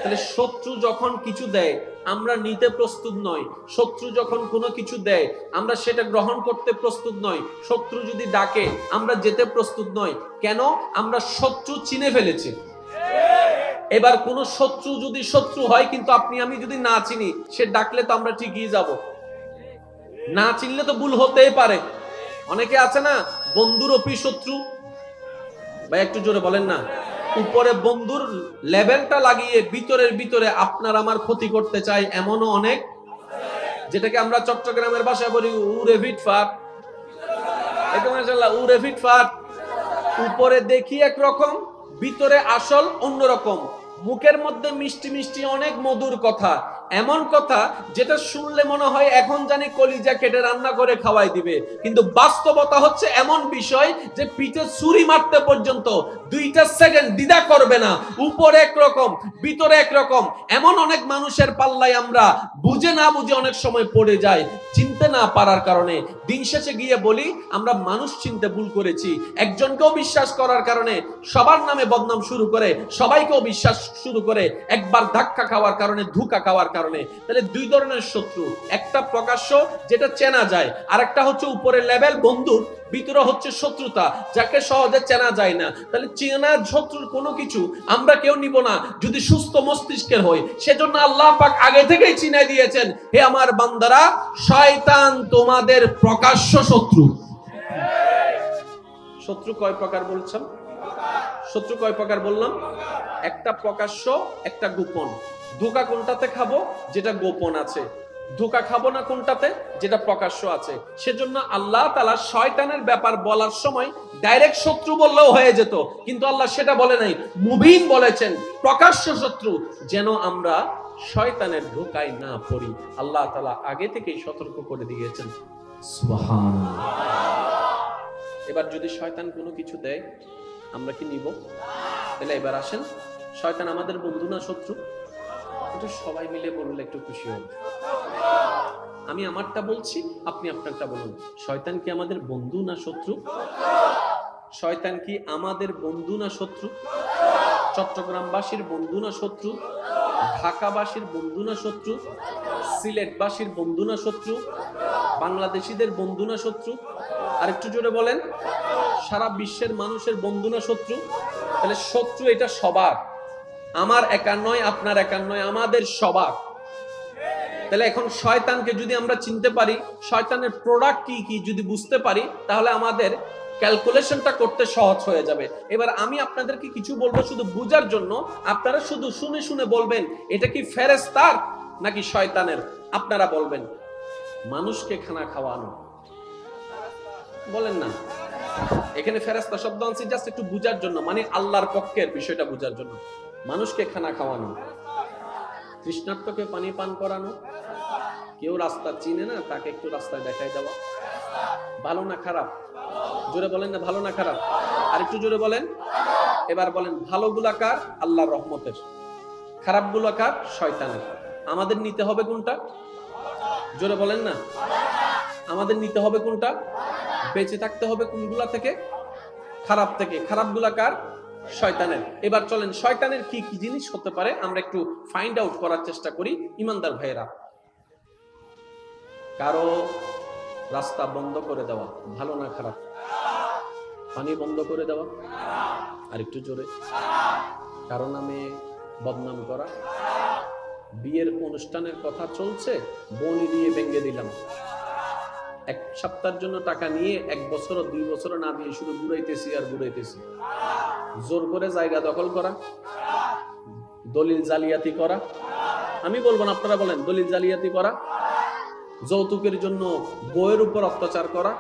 তাহলে শত্রু যখন কিছু দেয় আমরা নিতে প্রস্তুত নই, শত্রু যখন কোনো কিছু দেয় আমরা সেটা গ্রহণ করতে প্রস্তুত নই, শত্রু যদি ডাকে আমরা যেতে প্রস্তুত নই। কেন? আমরা শত্রু চিনে ফেলেছি। এবার কোন শত্রু যদি শত্রু হয় কিন্তু আপনি আমি যদি না চিনি, সে ডাকলে তো আমরা ঠিকই যাব, না চিনলে তো ভুল হতেই পারে। অনেকে আছে না বন্ধুর অপি শত্রু, ভাই একটু জোরে বলেন না। উপরে বন্ধুর লেভেলটা লাগিয়ে ভিতরের ভিতরে আপনার আমার ক্ষতি করতে চাই, এমনও অনেক, যেটাকে আমরা চট্টগ্রামের ভাষায় বলি উরে ফিটফাট। এটা মাশাআল্লাহ উরে ফিটফাট। উপরে দেখি একরকম, ভিতরে আসল অন্যরকম। মুখের মধ্যে মিষ্টি মিষ্টি অনেক মধুর কথা, এমন কথা যেটা শুনলে মনে হয় এখন জানি কলিজা কেটে রান্না করে খাওয়াই দিবে, কিন্তু বাস্তবতা হচ্ছে এমন বিষয় যে পিঠে ছুরি মারতে পর্যন্ত 2টা সেকেন্ড দ্বিধা করবে না। উপরে একরকম, ভিতরে একরকম। এমন অনেক মানুষের পাল্লায় আমরা বুঝে না বুঝে অনেক সময় পড়ে যাই, চিনতে না পারার কারণে। দিন শেষে গিয়ে বলি আমরা মানুষ চিনতে ভুল করেছি। একজনকেও বিশ্বাস করার কারণে সবার নামে বদনাম শুরু করে, সবাইকেও বিশ্বাস শুরু করে, একবার ধাক্কা খাওয়ার কারণে, ধোঁকা খাওয়ার কারণে। তাহলে দুই ধরনের শত্রু, একটা প্রকাশ্য যেটা চেনা যায়, আর একটা হচ্ছে উপরের লেভেল বন্ধুর, ভিতরে হচ্ছে শত্রুতা যাকে সহজে চেনা যায় না। তাহলে চেনা শত্রুর কোনো কিছু আমরা কেউ নিব না যদি সুস্থ মস্তিষ্কের হয়। সেজন্য আল্লাহ পাক আগে থেকেই চিনাই দিয়েছেন, হে আমার বান্দারা, শয়তান তোমাদের প্রকাশ্য শত্রু। শত্রু কয় প্রকার বলছেন? শত্রু কয় প্রকার বললাম? একটা প্রকাশ্য, একটা গোপন। ধোঁকা কোনটাতে খাবো? যেটা গোপন আছে। ধোঁকা খাবো না কোনটাতে? যেটা প্রকাশ্য আছে। সেজন্য আল্লাহ তাআলা শয়তানের ব্যাপার বলার সময় ডাইরেক্ট শত্রু বললেও হয়ে যেত, কিন্তু আল্লাহ সেটা বলে নাই, মুবিন বলেছেন, প্রকাশ্য শত্রু, যেন আমরা শয়তানের ধোঁকায় না পড়ি। আল্লাহ তাআলা আগে থেকেই সতর্ক করে দিয়েছেন। সুবহানাল্লাহ। এবার যদি শয়তান কোনো কিছু দেয় আমরা কি নিব? তাহলে এবার আসেন, শয়তান আমাদের বন্ধু না শত্রু? একটু সবাই মিলে বললে একটু খুশি হবে। আমি আমারটা বলছি, আপনি আপনারটা বলুন। শয়তান কি আমাদের বন্ধু না শত্রু? শয়তান কি আমাদের বন্ধু না শত্রু? চট্টগ্রামবাসীর বন্ধু না শত্রু? ঢাকাবাসীর বন্ধু না শত্রু? সিলেটবাসীর বন্ধু না শত্রু? বাংলাদেশিদের বন্ধু না শত্রু? আরেকটু জোরে বলেন, সারা বিশ্বের মানুষের বন্ধু না শত্রু? তাহলে শত্রু এটা সবার, আমার একা নয়, আপনার একা নয়, আমাদের সবার। তাহলে এখন শয়তানকে যদি আমরা চিনতে পারি, শয়তানের প্রোডাক্ট কি কি যদি বুঝতে পারি, তাহলে আমাদের ক্যালকুলেশনটা করতে সহজ হয়ে যাবে। এবার আমি আপনাদেরকে কিছু বলবো শুধু বুঝার জন্য, আপনারা শুধু শুনে শুনে বলবেন এটা কি ফেরেশতার নাকি শয়তানের। আপনারা বলবেন। মানুষকে খানা খাওয়ানো, বলেন না। এখানে ফেরেশতা শব্দ আনছি জাস্ট একটু বুঝার জন্য, মানে আল্লাহর পক্ষের বিষয়টা বুঝার জন্য। মানুষকে খানা খাওয়ানো, তৃষ্ণার্তকে পানি পান করানো, কেউ রাস্তা চিনে না তাকে একটু রাস্তায় দেখাই দেওয়া, ভালো না খারাপ? জোরে বলেন না, ভালো না খারাপ? আর একটু জোরে বলেন। এবার বলেন, ভালোগুলা কার? আল্লাহর রহমতের, খারাপগুলা কার? শয়তানের। আমাদের নিতে হবে কোনটা? জোরে বলেন না। আমাদের নিতে হবে কোনটা? বেঁচে থাকতে হবে কোনগুলা থেকে? খারাপ থেকে। খারাপগুলা কার? শয়তানের। এবার চলেন শয়তানের কি কি জিনিস হতে পারে আমরা একটু ফাইন্ড আউট করার চেষ্টা করি। ইমানদার ভাইয়েরা, কারো রাস্তা বন্ধ করে দেওয়া ভালো না খারাপ? পানি বন্ধ করে দেওয়া, আর একটু জোরে। কারো নামে বদনাম করা, বিয়ের অনুষ্ঠানের কথা চলছে, বনি দিয়ে ভেঙে দিলাম, এক সপ্তাহের জন্য টাকা নিয়ে 1 বছর 2 বছর না দিয়ে শুধু ঘুরাইতেছি আর ঘুরাইতেছি। জোর করে জায়গা দখল করা, দলিল জালিয়াতি করা, আমি বলবো না আপনারা বলেন, দলিল জালিয়াতি করা, যৌতুকের জন্য বউয়ের উপর অত্যাচার করা,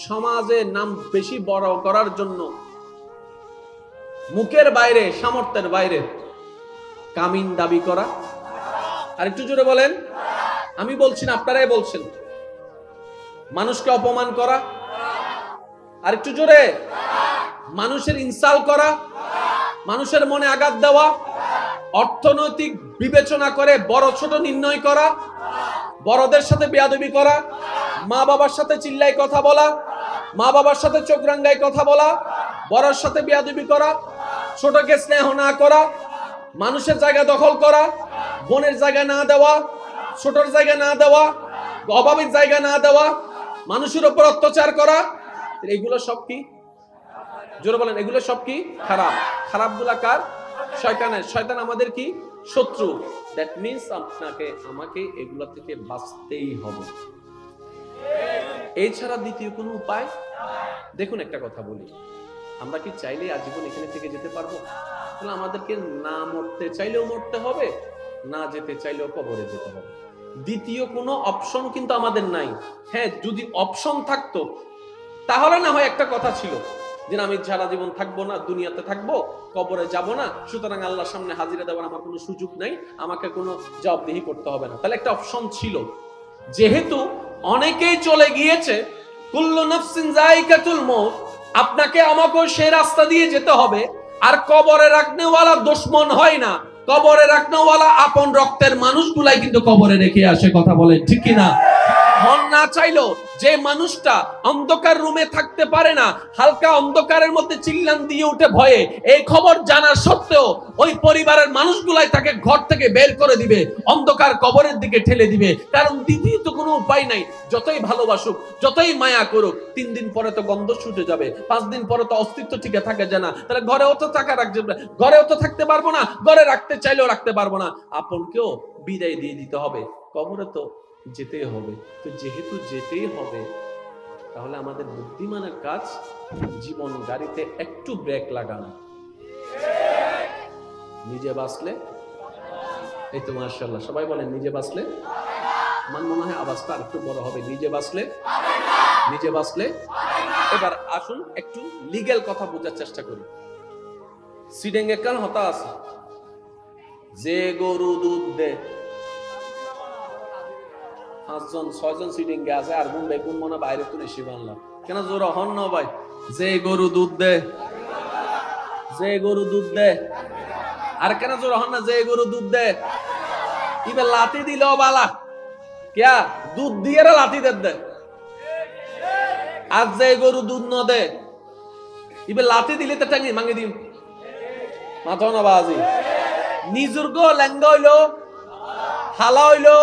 সমাজে নাম বেশি বড় করার জন্য মুখের বাইরে সামর্থ্যের বাইরে কামিন দাবি করা। আর একটু জোরে বলেন। আমি বলছি না, আপনারাই বলছেন। মানুষকে অপমান করা, আর একটু জোরে। মানুষের ইনসাল্ট করা, মানুষের মনে আঘাত দেওয়া, অর্থনৈতিক বিবেচনা করে বড় ছোট নির্ণয় করা, বড়দের সাথে বেয়াদবি করা, মা বাবার সাথে চিল্লাই কথা বলা, মা বাবার সাথে চোখ রাঙ্গায় কথা বলা, বড়র সাথে বেয়াদবি করা, ছোটকে স্নেহ না করা, মানুষের জায়গা দখল করা, বোনের জায়গা না দেওয়া, ছোটর জায়গা না দেওয়া, অভাবীর জায়গা না দেওয়া, মানুষের উপর অত্যাচার করা, এগুলো সব কি? জোরে বলেন, এগুলো সব কি? খারাপ। খারাপগুলা কার? শয়তানের। শয়তান আমাদের কি? শত্রু। দ্যাট মিন্স আপনাকে আমাকে এগুলা থেকে বাঁচতেই হবে, এছাড়া দ্বিতীয় কোনো উপায়। দেখুন একটা কথা বলি, আমরা কি চাইলে আজীবন এখানে থেকে যেতে পারবো? তাহলে আমাদেরকে না মরতে চাইলেও মরতে হবে, না যেতে চাইলেও কবরে যেতে হবে। দ্বিতীয় কোনো অপশন কিন্তু আমাদের নাই। হ্যাঁ, যদি অপশন থাকতো তাহলে না হয় একটা কথা ছিল যে আমি সারা জীবন থাকবো না, দুনিয়াতে থাকবো, কবরে যাব না, সুতরাং আল্লাহর সামনে হাজিরা দেওয়ার আমার কোনো সুযোগ নাই, আমাকে কোনো জবাবদিহি করতে হবে না। তাহলে একটা অপশন ছিল। যেহেতু অনেকেই চলে গিয়েছে, কুল্লু নাফসিন যায়িকাতুল মউত, আপনাকে আমাকেও সেই রাস্তা দিয়ে যেতে হবে। আর কবরে রাখনেওয়ালা দুশমন হয় না, কবরে রাখনেওয়ালা আপন রক্তের মানুষগুলাই কিন্তু কবরে রেখে আসে। কথা বলেন ঠিক কিনা? মন না চাইলো যে মানুষটা অন্ধকার রুমে থাকতে পারে না, হালকা অন্ধকারের মধ্যে চিল্লান দিয়ে উঠে ভয়ে, এই খবর জানার সত্ত্বেও ওই পরিবারের মানুষগুলাই তাকে ঘর থেকে বের করে দিবে, অন্ধকার কবরের দিকে ঠেলে দিবে। কারণ দ্বিতীয় তো কোনো উপায় নাই। যতই ভালোবাসুক, যতই মায়া করুক, 3 দিন পরে তো গন্ধ ছুটে যাবে, 5 দিন পরে তো অস্তিত্ব ঠিক থাকে যায় না। তাহলে ঘরেও তো টাকা রাখতে, ঘরেও তো থাকতে পারবো না, ঘরে রাখতে চাইলেও রাখতে পারবো না, আপনকেও বিদায় দিয়ে দিতে হবে, কবরে তো যেতেই হবে। তো যেহেতু যেতেই হবে, তাহলে আমাদের বুদ্ধিমানের কাজ জীবন গাড়িতে একটু ব্রেক লাগানো। নিজে বাঁচলে, এই তো মাশাআল্লাহ সবাই বলেন নিজে বাঁচলে। আমার মনে হয় আওয়াজটা আরেকটু বড় হবে। নিজে বাঁচলে, নিজে বাঁচলে। এবার আসুন একটু লিগ্যাল কথা বোঝার চেষ্টা করি। সিডেঙ্গে কান হতা আছে, যে গরু দুধ দেয়, 5 জন 6 জন সিটিং গে আছে, আর গুন বেগুন মনে বাইরে তুলে এসে বানলাম কেন? জোর হন না ভাই। যে গরু দুধ দে, যে গরু দুধ দে, আর কেন জোর হন না? যে গরু দুধ দে, ইবে লাতি দিল বালা ক্যা? দুধ দিয়ে লাতি দে। আর যে গরু দুধ ন দে, ইবে লাতি দিলে তো টাঙ্গি মাঙ্গি দিম মাথা না বাজি। নিজুর গো লেঙ্গা হইলো, হালা হইলো,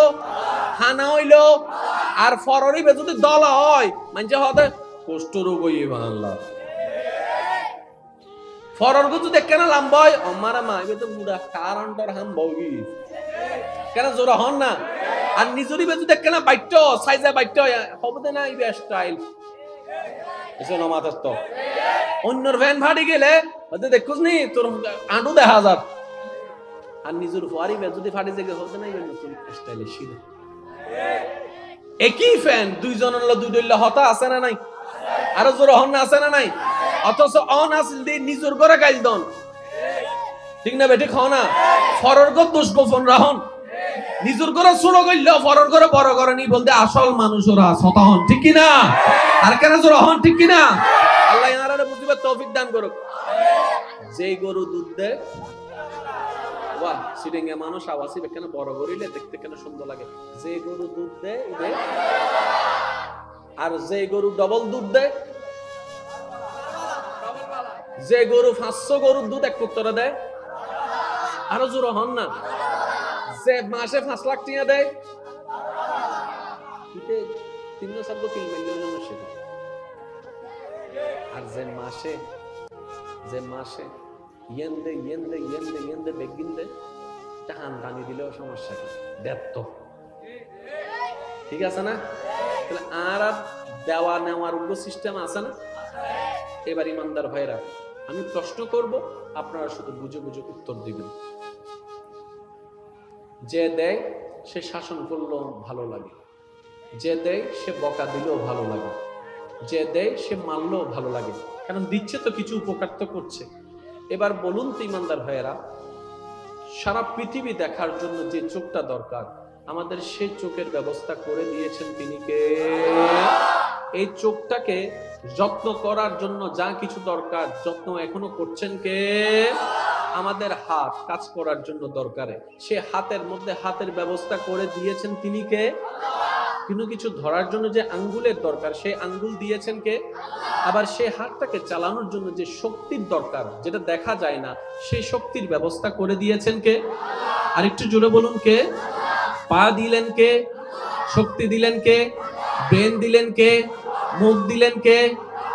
হানা হইলো, আর ফররি বে যদি দলা হয়, মানছে হতে কষ্ট রোগ হইয়ে বাংলা। ফরর গো যদি কেন লাম্বয় আমারা মা, এবে তো বুড়া কারণটার হাম বগি কেন জোরা হন না। আর নিজুরি বে যদি কেন বাইট সাইজে বাইট হবে না, ইবে স্টাইল এসে নমাতার তো অন্যর ভ্যান ভাড়ি গেলে দেখুস নি তোর আঁটু দেখা যার। আর নিজের ফুয়ারি বে যদি ফাড়ি জেগে হতে না, ইবে নতুন স্টাইলে শিলে একই ফ্যান দুইজনের দুই দইলা হতা আছে না নাই? আরো জোর হন না আছে না নাই? অথচ অন আসল দি নিজের ঘরে গাইল দন, ঠিক না বেঠিক হও না? ফরর গো দোষ গোপন রাহন, নিজের ঘরে ছোড়ো গইল, ফরর ঘরে বড় করে নি বলতে আসল মানুষ ওরা সতা হন, ঠিক কি না? আর কেন জোর হন, ঠিক কি না? আল্লাহ ইনারে বুঝিবার তৌফিক দান করুক। যেই গরু দুধ দেয়, বাহ সিডিংয়ে মানুষ আওয়াজই কেন বড় করিলে দেখতে কেন সুন্দর লাগে। যে গরু দুধ দেয়, আর যে গরু ডবল দুধ দেয়, যে গরু 500 গরুর দুধ এক পুত্তরা দেয়, আরো জোর হন না। যে মাসে 5 লাখ টাকা দেয়, 300 3 মিলিয়ন সেটা। আর যে মাসে ইয়েন্দে ইয়েন্দে ইয়েন্দে ইয়েন্দে বেগিন দে, টান টানি দিলেও সমস্যা কি? দেড় ঠিক আছে না? তাহলে আর দেওয়া নেওয়ার উগ্র সিস্টেম আছে না? এবার ইমানদার ভাইরা, আমি প্রশ্ন করব, আপনারা শুধু বুঝে বুঝে উত্তর দিবেন। যে দেয় সে শাসন করলেও ভালো লাগে, যে দেয় সে বকা দিলেও ভালো লাগে, যে দেয় সে মানলেও ভালো লাগে, কারণ দিচ্ছে তো কিছু উপকার তো করছে। এবার বলুন তো ইমানদার ভাইয়েরা, সারা পৃথিবী দেখার জন্য যে চোখটা দরকার, আমাদের সেই চোখের ব্যবস্থা করে দিয়েছেন তিনি কে? এই চোখটাকে যত্ন করার জন্য যা কিছু দরকার যত্ন এখনো করছেন কে? আমাদের হাত কাজ করার জন্য দরকারে, সে হাতের মধ্যে হাতের ব্যবস্থা করে দিয়েছেন তিনি কে? কিন্তু কিছু ধরার জন্য যে আঙ্গুলের দরকার, সেই আঙ্গুল দিয়েছেন কে? আবার সেই হাতটাকে চালানোর জন্য যে শক্তির দরকার, যেটা দেখা যায় না, সেই শক্তির ব্যবস্থা করে দিয়েছেন কে? আর একটু জোরে বলুন কে? পা দিলেন কে? শক্তি দিলেন কে? ব্রেন দিলেন কে? মুখ দিলেন কে?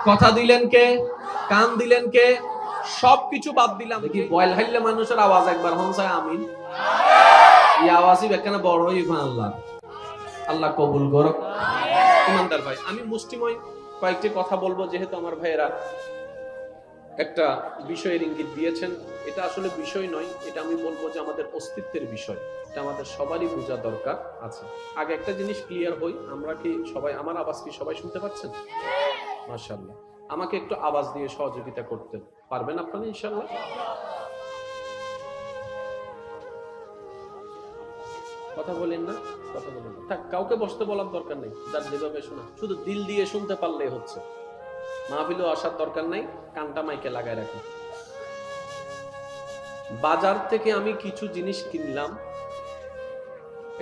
কথা দিলেন কে? কান দিলেন কে? সবকিছু বাদ দিলাম কি বয়ল হাইলে মানুষের আওয়াজ একবার হনসায় আমিন, এই আওয়াজই বেখানে বড় হই আল্লাহ আল্লাহ কবুল করুক। ইমানদার ভাই, আমি মুষ্টিময় কয়েকটি কথা বলবো, যেহেতু আমার ভাইয়েরা একটা বিষয়ের ইঙ্গিত দিয়েছেন। এটা আসলে বিষয় নয়, এটা আমি বলবো যে আমাদের অস্তিত্বের বিষয়, এটা আমাদের সবারই বোঝা দরকার আছে। আগে একটা জিনিস ক্লিয়ার হই, আমরা কি সবাই, আমার আওয়াজ কি সবাই শুনতে পাচ্ছেন? মাশাআল্লাহ। আমাকে একটু আওয়াজ দিয়ে সহযোগিতা করতে পারবেন আপনারা ইনশাআল্লাহ? কথা বলেন না, কথা বলেন না, থাক, কাউকে বসতে বলার দরকার নেই, যার যেভাবে শোনা শুধু দিল দিয়ে শুনতে পারলেই হচ্ছে। মাহফিলেও আসার দরকার নাই, কানটা মাইকে লাগায় রাখি। বাজার থেকে আমি কিছু জিনিস কিনলাম,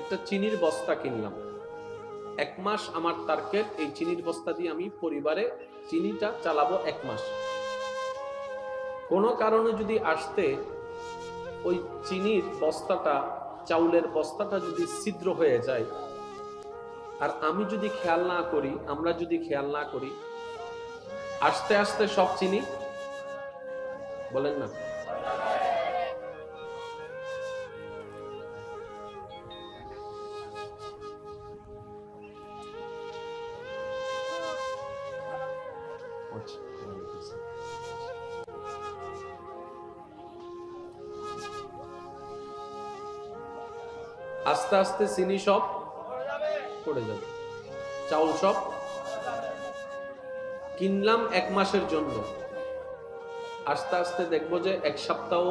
একটা চিনির বস্তা কিনলাম। 1 মাস আমার টার্গেট, এই চিনির বস্তা দিয়ে আমি পরিবারে চিনিটা চালাবো 1 মাস। কোনো কারণে যদি আসতে ওই চিনির বস্তাটা, চাউলের বস্তাটা যদি ছিদ্র হয়ে যায়, আর আমি যদি খেয়াল না করি, আমরা যদি খেয়াল না করি, আস্তে আস্তে সব চিনি, বলেন না, আস্তে আস্তে চিনি সব পড়ে যাবে, চাউল সব কিনলাম 1 মাসের জন্য, আস্তে আস্তে দেখবো যে 1 সপ্তাহ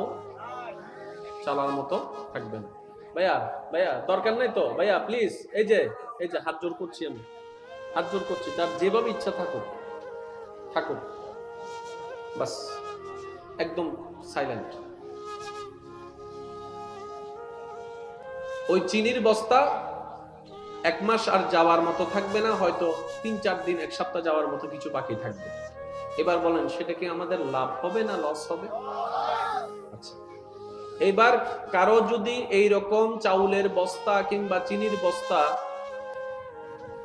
চালার মতো থাকবে না। ভাইয়া ভাইয়া দরকার নাই তো ভাইয়া, প্লিজ, এই যে হাত জোর করছি, আমি হাত জোর করছি, তার যেভাবে ইচ্ছা থাকুক থাকুক, বাস একদম সাইলেন্ট। ওই চিনির বস্তা 1 মাস আর যাওয়ার মতো থাকবে না, হয়তো 3-4 দিন, 1 সপ্তাহ যাওয়ার মতো কিছু বাকি থাকবে। এবার বলেন, সেটা কি আমাদের লাভ হবে না লস হবে? আচ্ছা, এবার কারো যদি এই রকম চাউলের বস্তা কিংবা চিনির বস্তা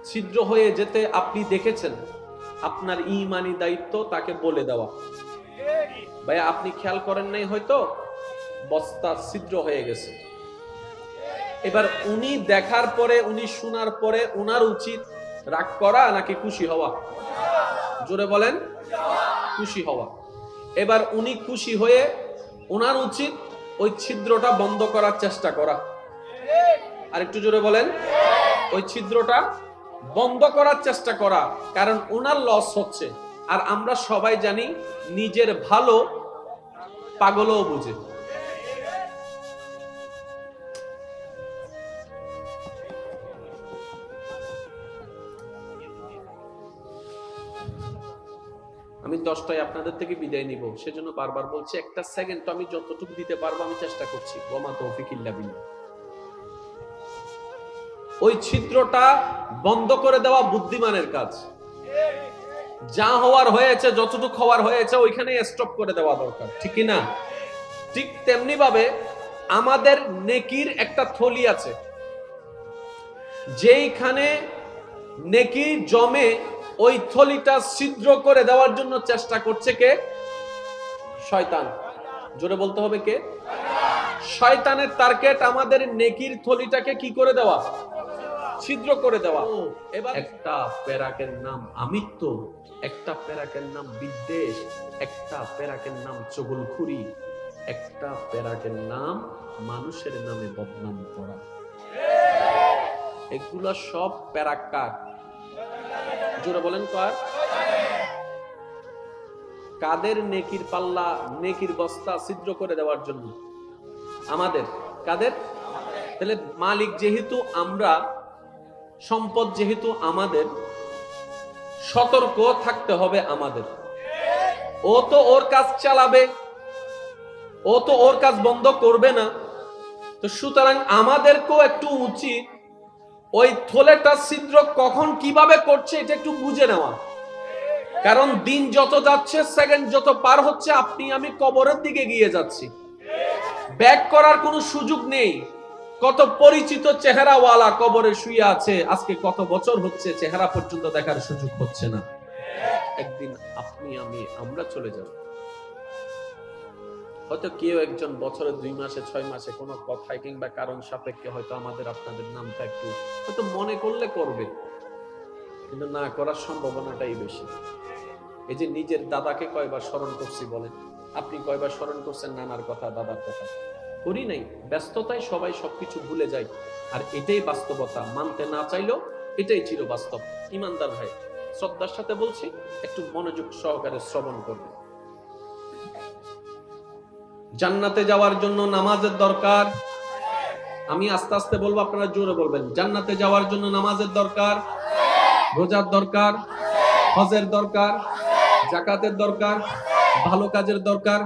ছিদ্র হয়ে যেতে আপনি দেখেছেন, আপনার ঈমানি দায়িত্ব তাকে বলে দেওয়া, ভাই আপনি খেয়াল করেন নাই, হয়তো বস্তা ছিদ্র হয়ে গেছে। এবার উনি দেখার পরে, উনি শোনার পরে উনার উচিত রাগ করা নাকি খুশি হওয়া? জোরে বলেন, খুশি হওয়া। এবার উনি খুশি হয়ে উনার উচিত ওই ছিদ্রটা বন্ধ করার চেষ্টা করা। আর একটু জোরে বলেন, ওই ছিদ্রটা বন্ধ করার চেষ্টা করা, কারণ উনার লস হচ্ছে। আর আমরা সবাই জানি, নিজের ভালো পাগলও বুঝে। আমি 10টায় আপনাদের থেকে বিদায় নিব, সেজন্য বারবার বলছি, একটা সেকেন্ড তো আমি যতটুকু দিতে পারবো আমি চেষ্টা করছি। ওমা তৌফিক ইল্লা বিল্লাহ। ওই ছিদ্রটা বন্ধ করে দেওয়া বুদ্ধিমানের কাজ। যা হওয়ার হয়েছে, যতটুকু হওয়ার হয়েছে ওইখানে স্টপ করে দেওয়া দরকার, ঠিক কি না? ঠিক তেমনি ভাবে আমাদের নেকির একটা থলি আছে, যেইখানে নেকি জমে, ওই থলিটা ছিদ্র করে দেওয়ার জন্য চেষ্টা করছে কে? শয়তান। জোরে বলতে হবে কে? শয়তানের টার্গেট আমাদের নেকির থলিটাকে কি করে দেওয়া? ছিদ্র করে দেওয়া। এবার একটা পেরাকের নাম আমিত্ব, একটা পেরাকের নাম বিদ্বেষ, একটা পেরাকের নাম চগলখুরি, একটা পেরাকের নাম মানুষের নামে বদনাম করা। এগুলা সব পেরাকার। জোরে বলেন কার? কাদের নেকির পাল্লা, নেকির বস্তা ছিদ্র করে দেওয়ার জন্য? আমাদের। কাদের? তাহলে মালিক যেহেতু আমরা, সম্পদ যেহেতু আমাদের, সতর্ক থাকতে হবে আমাদের। ও তো ওর কাজ চালাবে, ও ও তো ওর কাজ বন্ধ করবে না। তো সুতরাং আমাদেরকেও একটু উচিত ওই থলেটা ছিদ্র কখন কিভাবে করছে এটা একটু বুঝে নেওয়া। কারণ দিন যত যাচ্ছে, সেকেন্ড যত পার হচ্ছে, আপনি আমি কবরের দিকে গিয়ে যাচ্ছি, ব্যাক করার কোনো সুযোগ নেই। কত পরিচিত চেহারাওয়ালা কবরে শুয়ে আছে, আজকে কত বছর হচ্ছে চেহারা পর্যন্ত দেখার সুযোগ হচ্ছে না। একদিন আপনি আমি আমরা চলে যাব। হয়তো কেউ একজন বছরে 2 মাসে 6 মাসে কোনো কথায় কিংবা কারণ সাপেক্ষে হয়তো আমাদের আপনাদের নামটা একটু হয়তো মনে করলে করবে, কিন্তু না করার সম্ভাবনাটাই বেশি। এই যে নিজের দাদাকে কয়বার স্মরণ করছি বলেন, আপনি কয়বার স্মরণ করছেন নানার কথা, দাদার কথা? করি নাই। ব্যস্ততায় সবাই সবকিছু ভুলে যায়, আর এটাই বাস্তবতা। মানতে না চাইলেও এটাই চির বাস্তব। ইমানদার ভাই, শ্রদ্ধার সাথে বলছি, একটু মনোযোগ সহকারে শ্রবণ করবেন। জান্নাতে যাওয়ার জন্য নামাজের দরকার। আমি আস্তে আস্তে বলবো, আপনারা জোরে বলবেন। জান্নাতে যাওয়ার জন্য নামাজের দরকার, রোজার দরকার, হজের দরকার, যাকাতের দরকার, ভালো কাজের দরকার।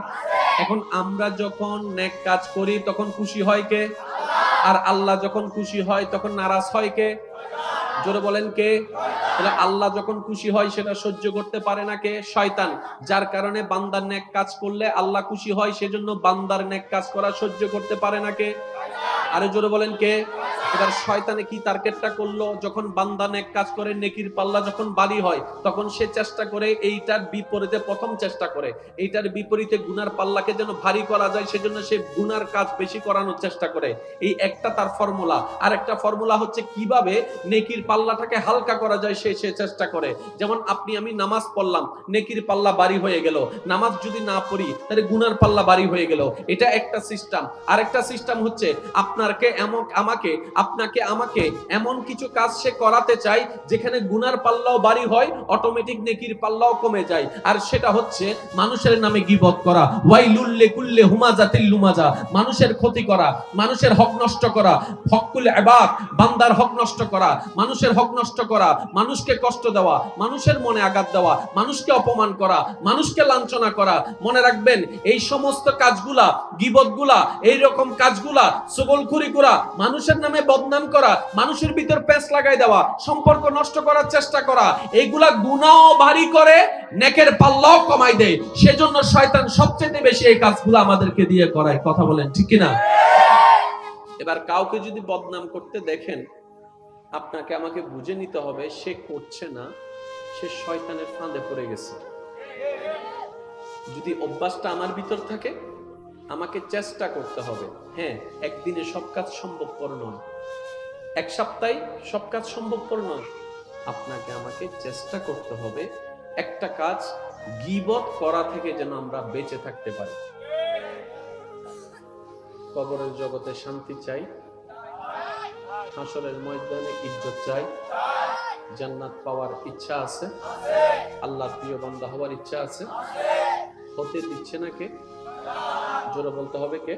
এখন আমরা যখন নেক কাজ করি তখন খুশি হয় কে? আর আল্লাহ যখন খুশি হয় তখন নারাজ হয় কে? জোরে বলেন কে? তাহলে আল্লাহ যখন খুশি হয় সেটা সহ্য করতে পারে না কে? শয়তান। যার কারণে বান্দার নেক কাজ করলে আল্লাহ খুশি হয়, সেজন্য বান্দার নেক কাজ করা সহ্য করতে পারে না কে? আরে জোরে বলেন কে? এবার শয়তানে কি টার্গেটটা করলো? যখন বান্দা নেক কাজ করে, নেকির পাল্লা যখন ভারী হয়, তখন সে চেষ্টা করে এইটার বিপরীতে, প্রথম চেষ্টা করে এইটার বিপরীতে গুনার পাল্লাকে যেন ভারী করা যায়, সেজন্য সে গুনার কাজ বেশি করানোর চেষ্টা করে। এই একটা তার ফর্মুলা। আর একটা ফর্মুলা হচ্ছে কিভাবে নেকির পাল্লাটাকে হালকা করা যায়, সে চেষ্টা করে। যেমন আপনি আমি নামাজ পড়লাম, নেকির পাল্লা ভারী হয়ে গেল। নামাজ যদি না পড়ি তাহলে গুনার পাল্লা ভারী হয়ে গেল। এটা একটা সিস্টেম। আরেকটা সিস্টেম হচ্ছে আপনাকে এমন কিছু কাজ সে করাতে চাই যেখানে গুনার পাল্লাও ভারী হয়, অটোমেটিক নেকির পাল্লাও কমে যায়। আর সেটা হচ্ছে মানুষের নামে গীবত করা, ওয়াইলুল লিকুল্লি হুমাজাতিল লুমাজা, মানুষের ক্ষতি করা, মানুষের হক নষ্ট করা, হকুল ইবাদ, বান্দার হক নষ্ট করা, মানুষের হক নষ্ট করা, মানুষকে কষ্ট দেওয়া, মানুষের মনে আঘাত দেওয়া, মানুষকে অপমান করা, মানুষকে লাঞ্ছনা করা। মনে রাখবেন, এই সমস্ত কাজগুলা, গীবতগুলা, এই রকম কাজগুলা, চগলখুরি করা, মানুষের নামে বদনাম করা, মানুষের ভিতর পেঁচ লাগাই দেওয়া, সম্পর্ক নষ্ট করার চেষ্টা করা, এইগুলা গুনাহও ভারী করে, নেকের পাল্লাও কমাই দেয়। সেজন্য শয়তান সবচেয়ে বেশি এই কাজগুলো আমাদেরকে দিয়ে করায়। কথা বলেন ঠিক কিনা? এবার কাউকে যদি বদনাম করতে দেখেন, আপনাকে আমাকে বুঝে নিতে হবে সে করছে না, সে শয়তানের ফাঁদে পড়ে গেছে। যদি অভ্যাসটা আমার ভিতর থাকে, আমাকে চেষ্টা করতে হবে। হ্যাঁ, একদিনে সব কাজ সম্ভবপর নয়, এক সপ্তাহে সব কাজ সম্ভবপর নয়। আপনাকে আমাকে চেষ্টা করতে হবে একটা কাজ গীবত করা থেকে যেন আমরা বেঁচে থাকতে পারি। কবরের জগতে শান্তি চাই, হাসরের ময়দানে ইজ্জত চাই, জান্নাত পাওয়ার ইচ্ছা আছে, আল্লাহর প্রিয় বান্দা হওয়ার ইচ্ছা আছে। হতে দিচ্ছে না কে? জোরে বলতে হবে কে?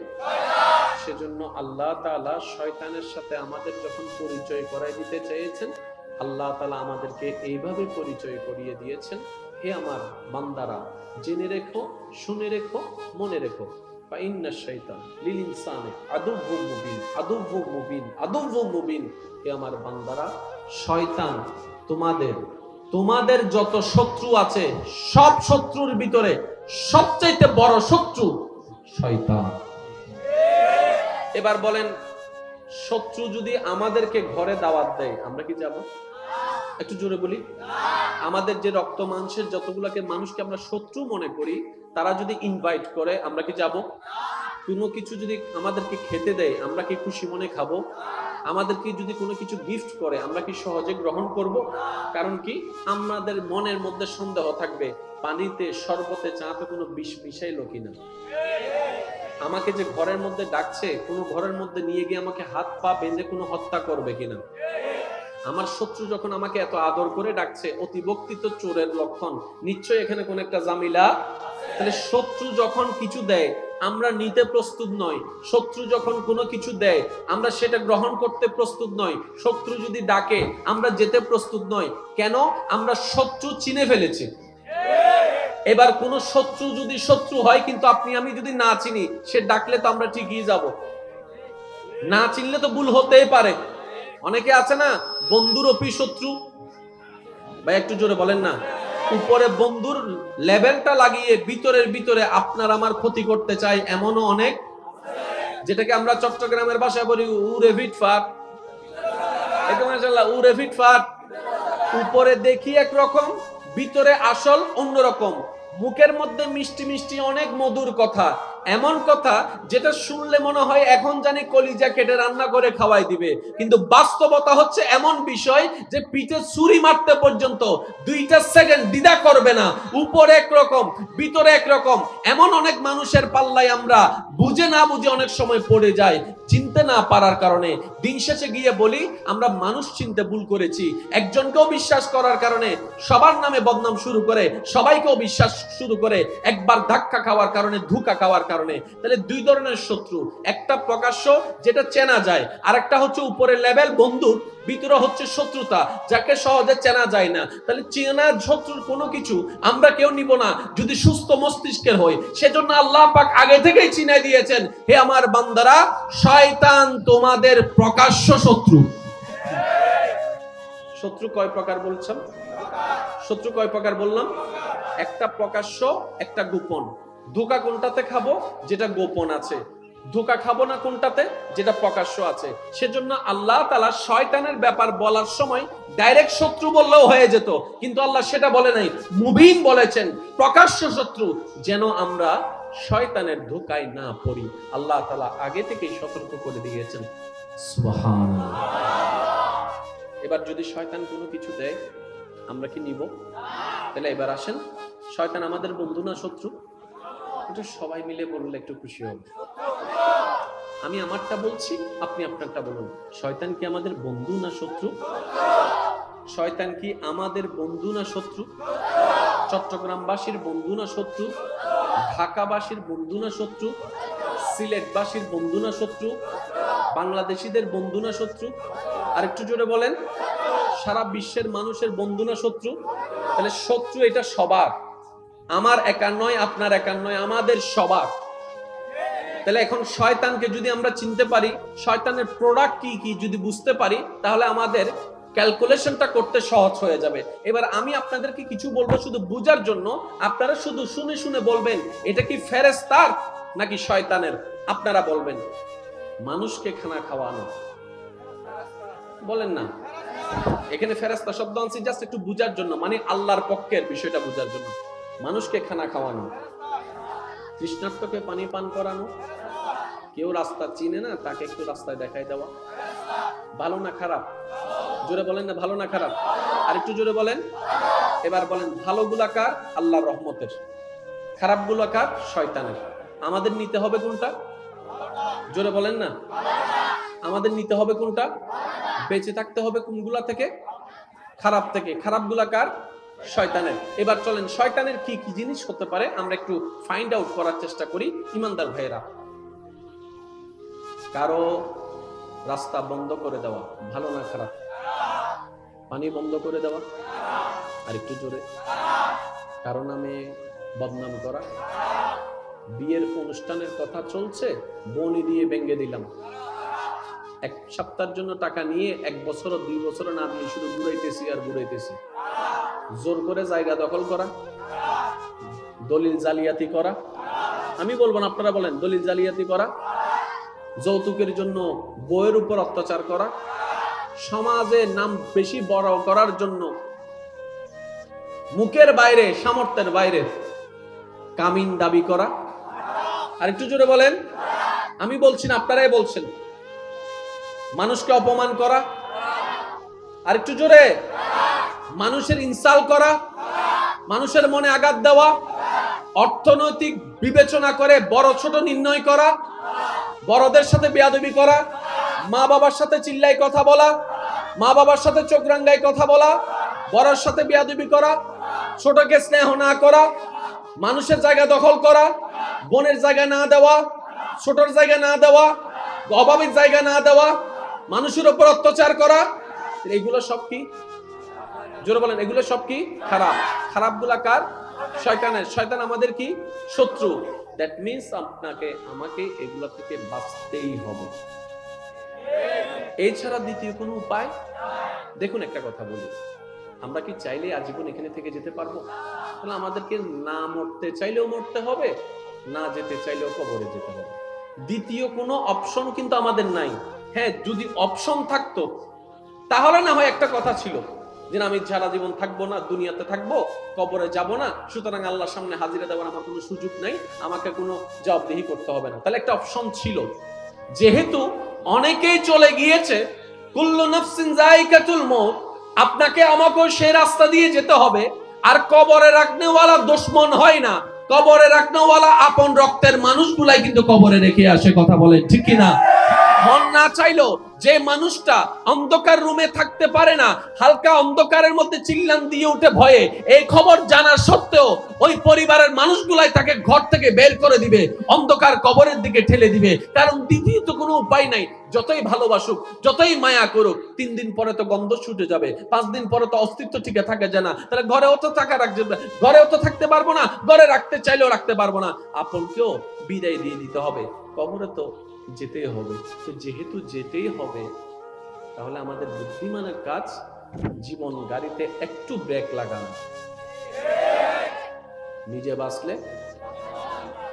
সেজন্য আল্লাহ তাআলা শয়তানের সাথে আমাদের যখন পরিচয় করাই দিতে চেয়েছেন, আল্লাহ তাআলা আমাদেরকে এইভাবে পরিচয় করিয়ে দিয়েছেন, হে আমার বান্দারা, জেনে রেখো, শুনে রেখো, মনে রেখো, ফাইন্নাশ শাইতান লিল ইনসানি আদুউম মুবিন, আদুউম মুবিন, আদুউম মুবিন। হে আমার বান্দারা, শয়তান তোমাদের যত শত্রু আছে, সব শত্রুর ভিতরে সবচাইতে বড় শত্রু শয়তান। এবার বলেন, শত্রু যদি আমাদেরকে ঘরে দাওয়াত দেয়, আমরা কি যাব? একটু জোরে বলি। আমাদের যে রক্ত মাংসের যতগুলোকে মানুষকে আমরা শত্রু মনে করি, তারা যদি ইনভাইট করে, আমরা কি যাব? কোনো কিছু যদি আমাদেরকে খেতে দেয়, আমরা কি খুশি মনে খাবো? আমাদেরকে যদি কোনো কিছু গিফট করে, আমরা কি সহজে গ্রহণ করব? কারণ কি? আমাদের মনের মধ্যে সন্দেহ থাকবে, পানিতে, শরবতে, চাতে কোনো বিষ মিশাইলো কিনা। আমাকে যে ঘরের মধ্যে ডাকছে, কোনো ঘরের মধ্যে নিয়ে গিয়ে আমাকে হাত পা বেঁধে কোনো হত্যা করবে কিনা। আমার শত্রু যখন আমাকে এত আদর করে ডাকছে, অতিভক্তি তো চোরের লক্ষণ, নিশ্চয়ই এখানে কোন একটা জামিলা। তাহলে শত্রু যখন কিছু দেয়, আমরা নিতে প্রস্তুত নই। শত্রু যখন কোনো কিছু দেয়, আমরা সেটা গ্রহণ করতে প্রস্তুত নই। শত্রু যদি ডাকে, আমরা যেতে প্রস্তুত নই। কেন? আমরা শত্রু চিনে ফেলেছি। এবার কোন শত্রু যদি শত্রু হয় কিন্তু আপনি আমি যদি না চিনি, সে ডাকলে তো আমরা ঠিকই যাব, না চিনলে তো ভুল হতেই পারে। অনেকে আছে না বন্ধুর অপি শত্রু, ভাই একটু জোরে বলেন না। উপরে বন্ধুর লেভেলটা লাগিয়ে ভিতরের ভিতরে আপনার আমার ক্ষতি করতে চাই, এমনও অনেক, যেটাকে আমরা চট্টগ্রামের ভাষায় বলি উরে ফিটফাট। এটা মাশাআল্লাহ উরে ফিটফাট। উপরে দেখি একরকম, ভিতরে আসল অন্যরকম। মুখের মধ্যে মিষ্টি মিষ্টি অনেক মধুর কথা, এমন কথা যেটা শুনলে মনে হয় এখন জানি কলিজা কেটে রান্না করে খাওয়াই দিবে, কিন্তু বাস্তবতা হচ্ছে এমন বিষয় যে পিঠে ছুরি মারতে পর্যন্ত 2টা সেকেন্ড দ্বিধা করবে না। উপরে একরকম, ভিতরে একরকম। এমন অনেক মানুষের পাল্লায় আমরা বুঝে না বুঝে অনেক সময় পড়ে যাই, চিনতে না পারার কারণে। দিন শেষে গিয়ে বলি আমরা মানুষ চিনতে ভুল করেছি। একজনকেও বিশ্বাস করার কারণে সবার নামে বদনাম শুরু করে, সবাইকেও বিশ্বাস শুরু করে, একবার ধাক্কা খাওয়ার কারণে, ধোঁকা খাওয়ার কারণে। তাহলে 2 ধরনের শত্রু, একটা প্রকাশ্য যেটা চেনা যায়, আর একটা হচ্ছে উপরের লেভেল বন্ধুর, ভিতরে হচ্ছে শত্রুতা যাকে সহজে চেনা যায় না। তাহলে চেনা শত্রুর কোনো কিছু আমরা কেউ নিব না যদি সুস্থ মস্তিষ্কের হয়। সেজন্য আল্লাহ পাক আগে থেকেই চিনাই দিয়েছেন, হে আমার বান্দারা, শয়তান তোমাদের প্রকাশ্য শত্রু। শত্রু কয় প্রকার বলছেন? শত্রু কয় প্রকার বললাম? একটা প্রকাশ্য, একটা গোপন। ধোঁকা কোনটাতে খাবো? যেটা গোপন আছে। ধোঁকা খাবো না কোনটাতে? যেটা প্রকাশ্য আছে। সেজন্য আল্লাহ তাআলা শয়তানের ব্যাপার বলার সময় ডাইরেক্ট শত্রু বললেও হয়ে যেত, কিন্তু আল্লাহ সেটা বলে নাই, মুবিন বলেছেন, প্রকাশ্য শত্রু, যেন আমরা শয়তানের ধোঁকায় না পড়ি। আল্লাহ তাআলা আগে থেকেই সতর্ক করে দিয়েছেন। সুবহানাল্লাহ। এবার যদি শয়তান কোনো কিছু দেয়, আমরা কি নিব? তাহলে এবার আসেন, শয়তান আমাদের বন্ধু না শত্রু? এটা সবাই মিলে বললে একটু খুশি হবে। আমি আমারটা বলছি, আপনি আপনারটা বলুন। শয়তান কি আমাদের বন্ধু না শত্রু? শয়তান কি আমাদের বন্ধু না শত্রু? চট্টগ্রামবাসীর বন্ধু না শত্রু? ঢাকাবাসীর বন্ধু না শত্রু? সিলেটবাসীর বন্ধু না শত্রু? বাংলাদেশিদের বন্ধু না শত্রু? আর একটু জোরে বলেন, সারা বিশ্বের মানুষের বন্ধু না শত্রু? তাহলে শত্রু এটা সবার, আমার একার নয়, আপনার একার নয়, আমাদের সবার। তাহলে এখন শয়তানকে যদি আমরা চিনতে পারি, শয়তানের প্রোডাক্ট কি কি যদি বুঝতে পারি, তাহলে আমাদের ক্যালকুলেশনটা করতে সহজ হয়ে যাবে। এবার আমি আপনাদেরকে কিছু বলবো শুধু বুঝার জন্য, আপনারা শুধু শুনে শুনে বলবেন এটা কি ফেরেশতার নাকি শয়তানের। আপনারা বলবেন। মানুষকে খানা খাওয়ানো, বলেন না। এখানে ফেরেশতা শব্দ আনছি জাস্ট একটু বুঝার জন্য, মানে আল্লাহর পক্ষের বিষয়টা বুঝার জন্য। মানুষকে খানা খাওয়ানো, তৃষ্ণার্তকে পানি পান করানো, কেউ রাস্তা চিনে না তাকে একটু রাস্তায় দেখাই দেওয়া, ভালো না খারাপ? জোরে বলেন না, ভালো না খারাপ? আর একটু জোরে বলেন। এবার বলেন, ভালো গুলা কার? আল্লাহর রহমতের। খারাপ গুলা কার? শয়তানের। আমাদের নিতে হবে কোনটা? জোরে বলেন না। আমাদের নিতে হবে কোনটা? বেঁচে থাকতে হবে কোনগুলা থেকে? খারাপ থেকে। খারাপ গুলা কার? শয়তানের। এবার চলেন শয়তানের কি কি জিনিস হতে পারে আমরা একটু ফাইন্ড আউট করার চেষ্টা করি। ইমানদার ভাইরা, কারো রাস্তা বন্ধ করে দেওয়া ভালো না খারাপ? পানি বন্ধ করে দেওয়া, আর একটু জোরে। কারো নামে বদনাম করা, বিয়ের অনুষ্ঠানের কথা চলছে, বনি দিয়ে ভেঙে দিলাম, 1 সপ্তাহের জন্য টাকা নিয়ে 1 বছর 2 বছর না দিয়ে শুধু ঘুরাইতেছি আর ঘুরাইতেছি। জোর করে জায়গা দখল করা, দলিল জালিয়াতি করা, আমি বলবো না আপনারা বলেন, দলিল জালিয়াতি করা, যৌতুকের জন্য বউয়ের উপর অত্যাচার করা, সমাজে নাম বেশি বড় করার জন্য মুখের বাইরে, সামর্থ্যের বাইরে কামিন দাবি করা। আর একটু জোরে বলেন। আমি বলছি না, আপনারাই বলছেন। মানুষকে অপমান করা, আর একটু জোরে। মানুষের ইনসাল্ট করা, মানুষের মনে আঘাত দেওয়া, অর্থনৈতিক বিবেচনা করে বড় ছোট নির্ণয় করা, বড়দের সাথে বেয়াদবি করা, মা বাবার সাথে চিল্লাই কথা বলা, মা বাবার সাথে চোখ রাঙ্গাই কথা বলা, বড়র সাথে বেয়াদবি করা, ছোটকে স্নেহ না করা, মানুষের জায়গা দখল করা, বোনের জায়গা না দেওয়া, ছোটর জায়গা না দেওয়া, অভাবীর জায়গা না দেওয়া, মানুষের উপর অত্যাচার করা, এগুলো সব কি? জোরে বলেন, এগুলো সব কি? খারাপ। খারাপ গুলা কার? শয়তান আমাদের কি শত্রু। দ্যাট মিন্স আপনাকে আমাকে এগুলা থেকে বাঁচতেই হবে, এছাড়া দ্বিতীয় কোনো উপায়। দেখুন একটা কথা বলি, আমরা কি চাইলে আজীবন এখানে থেকে যেতে পারবো? তাহলে আমাদেরকে না মরতে চাইলেও মরতে হবে, না যেতে চাইলেও কবরে যেতে হবে। দ্বিতীয় কোনো অপশন কিন্তু আমাদের নাই। হ্যাঁ, যদি অপশন থাকতো তাহলে না হয় একটা কথা ছিল যে আমি সারা জীবন থাকবো না, দুনিয়াতে থাকবো, কবরে যাব না, সুতরাং আল্লাহর সামনে হাজিরা দেওয়ার আমার কোনো সুযোগ নাই, আমাকে কোনো জবাবদিহি করতে হবে না। তাহলে একটা অপশন ছিল। যেহেতু অনেকেই চলে গিয়েছে, কুল্লু নাফসিন যায়িকাতুল মউত, আপনাকে আমাকেও সেই রাস্তা দিয়ে যেতে হবে। আর কবরে রাখনেওয়ালা দুশমন হয় না, কবরে রাখনেওয়ালা আপন রক্তের মানুষগুলাই কিন্তু কবরে রেখে আসে। কথা বলেন ঠিক কিনা? মন না চাইলো যে মানুষটা অন্ধকার রুমে থাকতে পারে না, হালকা অন্ধকারের মধ্যে চিল্লান দিয়ে উঠে ভয়ে, এই খবর জানার সত্ত্বেও ওই পরিবারের মানুষগুলাই তাকে ঘর থেকে বের করে দিবে, অন্ধকার কবরের দিকে ঠেলে দিবে। কারণ দ্বিতীয়ত কোনো উপায় নাই। যতই ভালোবাসুক, যতই মায়া করুক, 3 দিন পরে তো গন্ধ ছুটে যাবে, 5 দিন পরে তো অস্তিত্ব ঠিক থাকে যায় না। তাহলে ঘরেও তো ঘরেও তো থাকতে পারবো না, ঘরে রাখতে চাইলেও রাখতে পারবো না, আপনকেও বিদায় দিয়ে দিতে হবে, কবরে তো যেতেই হবে। তো যেহেতু যেতেই হবে, তাহলে আমাদের বুদ্ধিমানের কাজ জীবন গাড়িতে একটু ব্রেক লাগানো। নিজে বাঁচলে,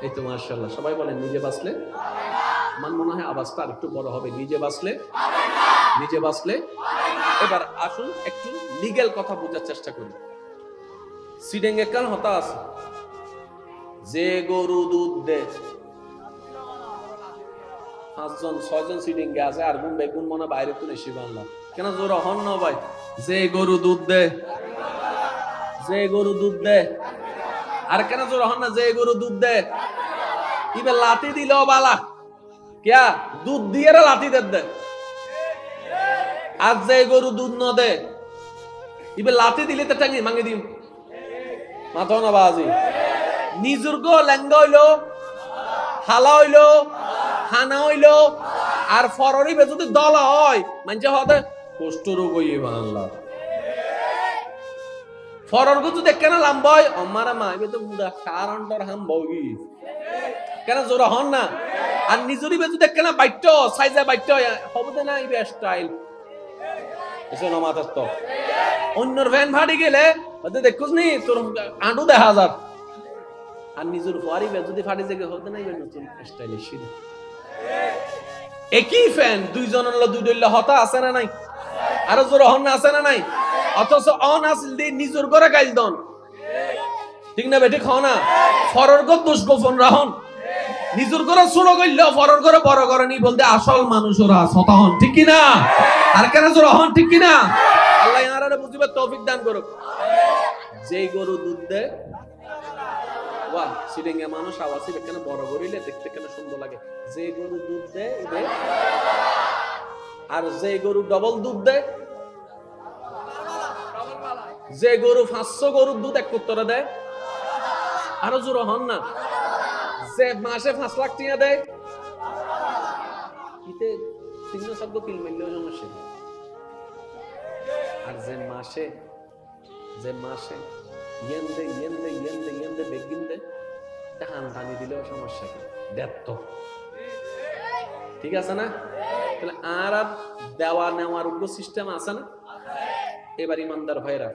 এই তো মাশাআল্লাহ সবাই বলেন নিজে বাঁচলে। আমার মনে হয় আওয়াজটা আরেকটু বড় হবে, নিজে বাঁচলে, নিজে বাঁচলে। এবার আসুন একটু লিগ্যাল কথা বোঝার চেষ্টা করি। সিডেং একাল হতা আছে, যে গরু দুধ দেয়, 5জন 6জন সিডিং গে আছে, আর গুন বেগুন মনে বাইরে তো নেশি বাংলা কেন জোর হন না ভাই। যে গরু দুধ দে, যে গরু দুধ দে, আর কেন জোর হন না, যে গরু দুধ দে। ইবে লাতি দিল বালা क्या दूध দিয়ে লাতি দে। আর যে গরু দুধ ন দে, ইবে লাতি দিলে তো টাঙ্গি মাঙ্গি দিম মাথা না বাজি। নিজুর গো লেঙ্গা হইলো, হালা হইলো, হানা হইলো, আর ফররি বে যদি দলা হয় মানে হতে কুষ্ঠ রোগ হইবে বাংলা। ফরর গো যদি কেন লাম্বয় আমারা মা ইবে তো মুডা কারণটার হাম বগি কেন জোরা হন না। আর নিজুরি বে যদি কেন বাইট সাইজে বাইট হবে না, ইবে স্টাইল এসে নমাতাস তো অন্যর ভ্যান ভাড়ি গেলে ওদের দেখুস নি তোর আঁটু দেখা যার। আর নিজের ফুয়ারি বে যদি ফাড়ি জেগে হতে না, ইবে নতুন স্টাইলিশ একই ফ্যান দুইজনের দুইডল্লা হতা আছে না নাই, আরো জোর হন না আছে না নাই। অথচ অন আসল দিয়ে নিজের ঘরে গাইল দন, ঠিক না বেটি খাও না। ফরর গো দোষ গোপন রাহন, নিজের ঘরে ছোট গইল, ফরর ঘরে বড় করে নি বলতে আসল মানুষ ওরা সতা হন, ঠিক কি না? আর কেন জোর হন, ঠিক কি না? আল্লাহ ইয়ারারে বুঝিবার তৌফিক দান করুক। যেই গরু দুধ দেয়, বাহ সিডিংয়ে মানুষ আওয়াজই কেন বড় গরিলে দেখতে কেন সুন্দর লাগে। যে গরু দুধ দেয় আর যে গরু ডবল দুধ দেয়, যে গরু 500 গরুর দুধ এক পুত্তরা দেয়, আরো জোর হন না। যে মাসে 5 লাখ টাকা দেয়, ইতে 300 কিল মিললেও সমস্যা। আর যে মাসে ইয়েন্দে ইয়েন্দে ইয়েন্দে ইয়েন্দে বেগিন দে টান টানি দিলেও সমস্যা কি দেত, ঠিক আছে না? তাহলে আর দেওয়া নেওয়ার উগ্র সিস্টেম আছে না? এবার ইমানদার ভাইরা,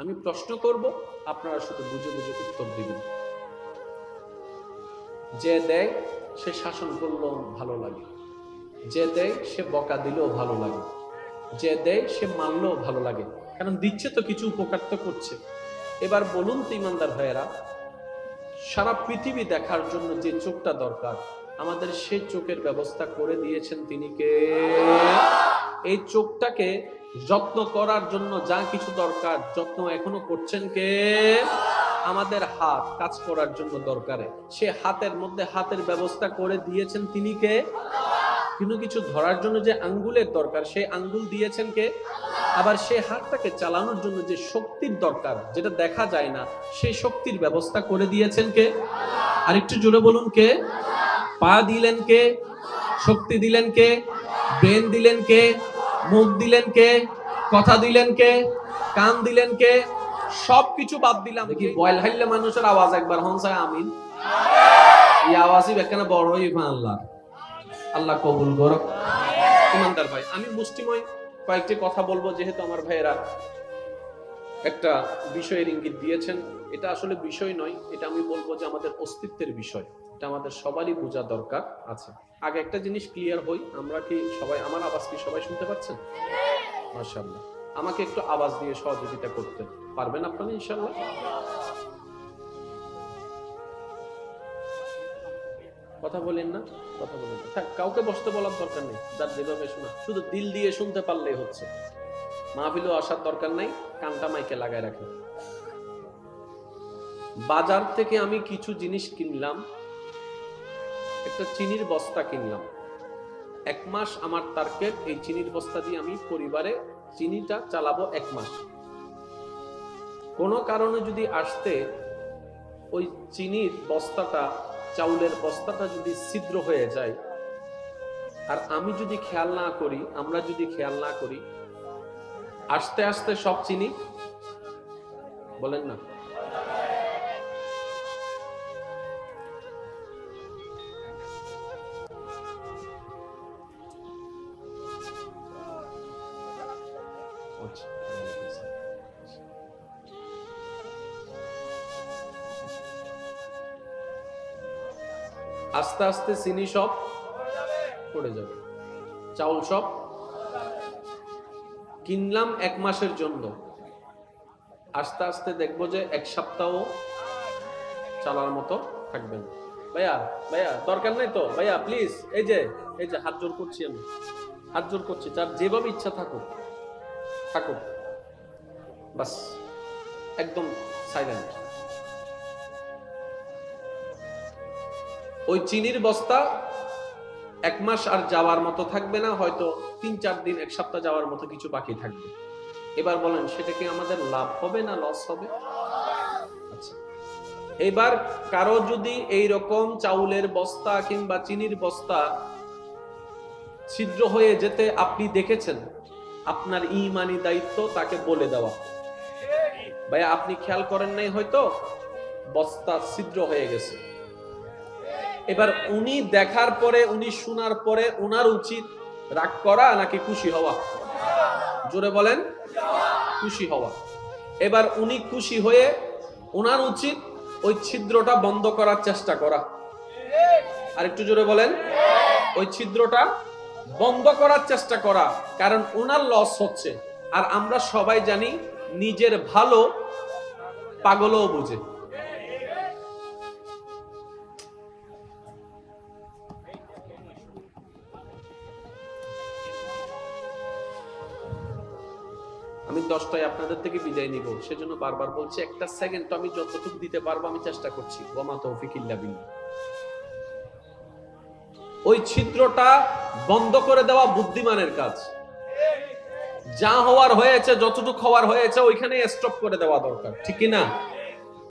আমি প্রশ্ন করব, আপনারা শুধু বুঝে বুঝে উত্তর দিবেন। যে দেয় সে শাসন করলেও ভালো লাগে, যে দেয় সে বকা দিলেও ভালো লাগে, যে দেয় সে মানলেও ভালো লাগে, কারণ দিচ্ছে তো কিছু উপকার তো করছে। এবার বলুন তো ইমানদার ভাইয়েরা, সারা পৃথিবী দেখার জন্য যে চোখটা দরকার আমাদের, সেই চোখের ব্যবস্থা করে দিয়েছেন তিনি কে? এই চোখটাকে যত্ন করার জন্য যা কিছু দরকার যত্ন এখনো করছেন কে? আমাদের হাত কাজ করার জন্য দরকারে সে হাতের মধ্যে হাতের ব্যবস্থা করে দিয়েছেন তিনি কে? কিন্তু কিছু ধরার জন্য যে আঙ্গুলের দরকার সেই আঙ্গুল দিয়েছেন কে? আবার সেই হাতটাকে চালানোর জন্য যে শক্তির দরকার যেটা দেখা যায় না সেই শক্তির ব্যবস্থা করে দিয়েছেন কে? আর একটু জোরে বলুন কে? পা দিলেন কে? শক্তি দিলেন কে? ব্রেন দিলেন কে? মুখ দিলেন কে? কথা দিলেন কে? কান দিলেন কে? সবকিছু বাদ দিলাম। দেখি বয়ল হাইলে মানুষের আওয়াজ একবার হনসায় আমিন, এই আওয়াজই বেখানে বড় হই আল্লাহ আল্লাহ কবুল করুক। ইমানদার ভাই, আমি মুষ্টিময় কয়েকটি কথা বলবো, যেহেতু আমার ভাইয়েরা একটা বিষয়ের ইঙ্গিত দিয়েছেন। এটা আসলে বিষয় নয়, এটা আমি বলবো যে আমাদের অস্তিত্বের বিষয়, এটা আমাদের সবারই বোঝা দরকার আছে। আগে একটা জিনিস ক্লিয়ার হই, আমরা কি সবাই, আমার আওয়াজ কি সবাই শুনতে পাচ্ছেন? মাশাআল্লাহ। আমাকে একটু আওয়াজ দিয়ে সহযোগিতা করতে পারবেন আপনারা ইনশাআল্লাহ? কথা বলেন না, কথা বলেন না। থাক, কাউকে বসতে বলার দরকার নেই, যার যেভাবে শোনা, শুধু দিল দিয়ে শুনতে পারলেই হচ্ছে। মাহফিলেও আসার দরকার নাই, কানটা মাইকে লাগায় রাখেন। বাজার থেকে আমি কিছু জিনিস কিনলাম, একটা চিনির বস্তা কিনলাম। 1 মাস আমার টার্গেট, এই চিনির বস্তা দিয়ে আমি পরিবারে চিনিটা চালাবো 1 মাস। কোনো কারণে যদি আসতে ওই চিনির বস্তাটা, চাউলের বস্তাটা যদি ছিদ্র হয়ে যায়, আর আমি যদি খেয়াল না করি, আমরা যদি খেয়াল না করি, আস্তে আস্তে সব চিনি, বলেন না, আস্তে আস্তে চিনি সব পড়ে যাবে, চাউল সব কিনলাম 1 মাসের জন্য, আস্তে আস্তে দেখবো যে 1 সপ্তাহ চালার মতো থাকবেন। ভাইয়া ভাইয়া দরকার নাই তো, ভাইয়া প্লিজ, এই যে হাত জোর করছি, আমি হাত জোর করছি, তার যেভাবে ইচ্ছা থাকুক থাকুক, বাস একদম সাইলেন্ট। ওই চিনির বস্তা 1 মাস আর যাওয়ার মতো থাকবে না, হয়তো 3-4 দিন, 1 সপ্তাহ যাওয়ার মতো কিছু বাকি থাকবে। এবার বলেন, সেটা কি আমাদের লাভ হবে না লস হবে? আচ্ছা, এবার কারো যদি এই রকম চাউলের বস্তা কিংবা চিনির বস্তা ছিদ্র হয়ে যেতে আপনি দেখেছেন, আপনার ঈমানি দায়িত্ব তাকে বলে দেওয়া। ভাই আপনি খেয়াল করেন নাই, হয়তো বস্তা ছিদ্র হয়ে গেছে। এবার উনি দেখার পরে, উনি শোনার পরে উনার উচিত রাগ করা নাকি খুশি হওয়া? জোরে বলেন, খুশি হওয়া। এবার উনি খুশি হয়ে উনার উচিত ওই ছিদ্রটা বন্ধ করার চেষ্টা করা। আর একটু জোরে বলেন, ওই ছিদ্রটা বন্ধ করার চেষ্টা করা, কারণ উনার লস হচ্ছে। আর আমরা সবাই জানি, নিজের ভালো পাগলও বুঝে। আমি 10টায় আপনাদের থেকে বিদায় নিব, সেজন্য বারবার বলছি, একটা সেকেন্ড তো আমি যতটুকু দিতে পারবো আমি চেষ্টা করছি। ওয়া মা তৌফিক ইল্লা বিল্লাহ। ওই ছিদ্রটা বন্ধ করে দেওয়া বুদ্ধিমানের কাজ। যা হওয়ার হয়েছে, যতটুকু হওয়ার হয়েছে ওইখানে স্টপ করে দেওয়া দরকার, ঠিক কি না?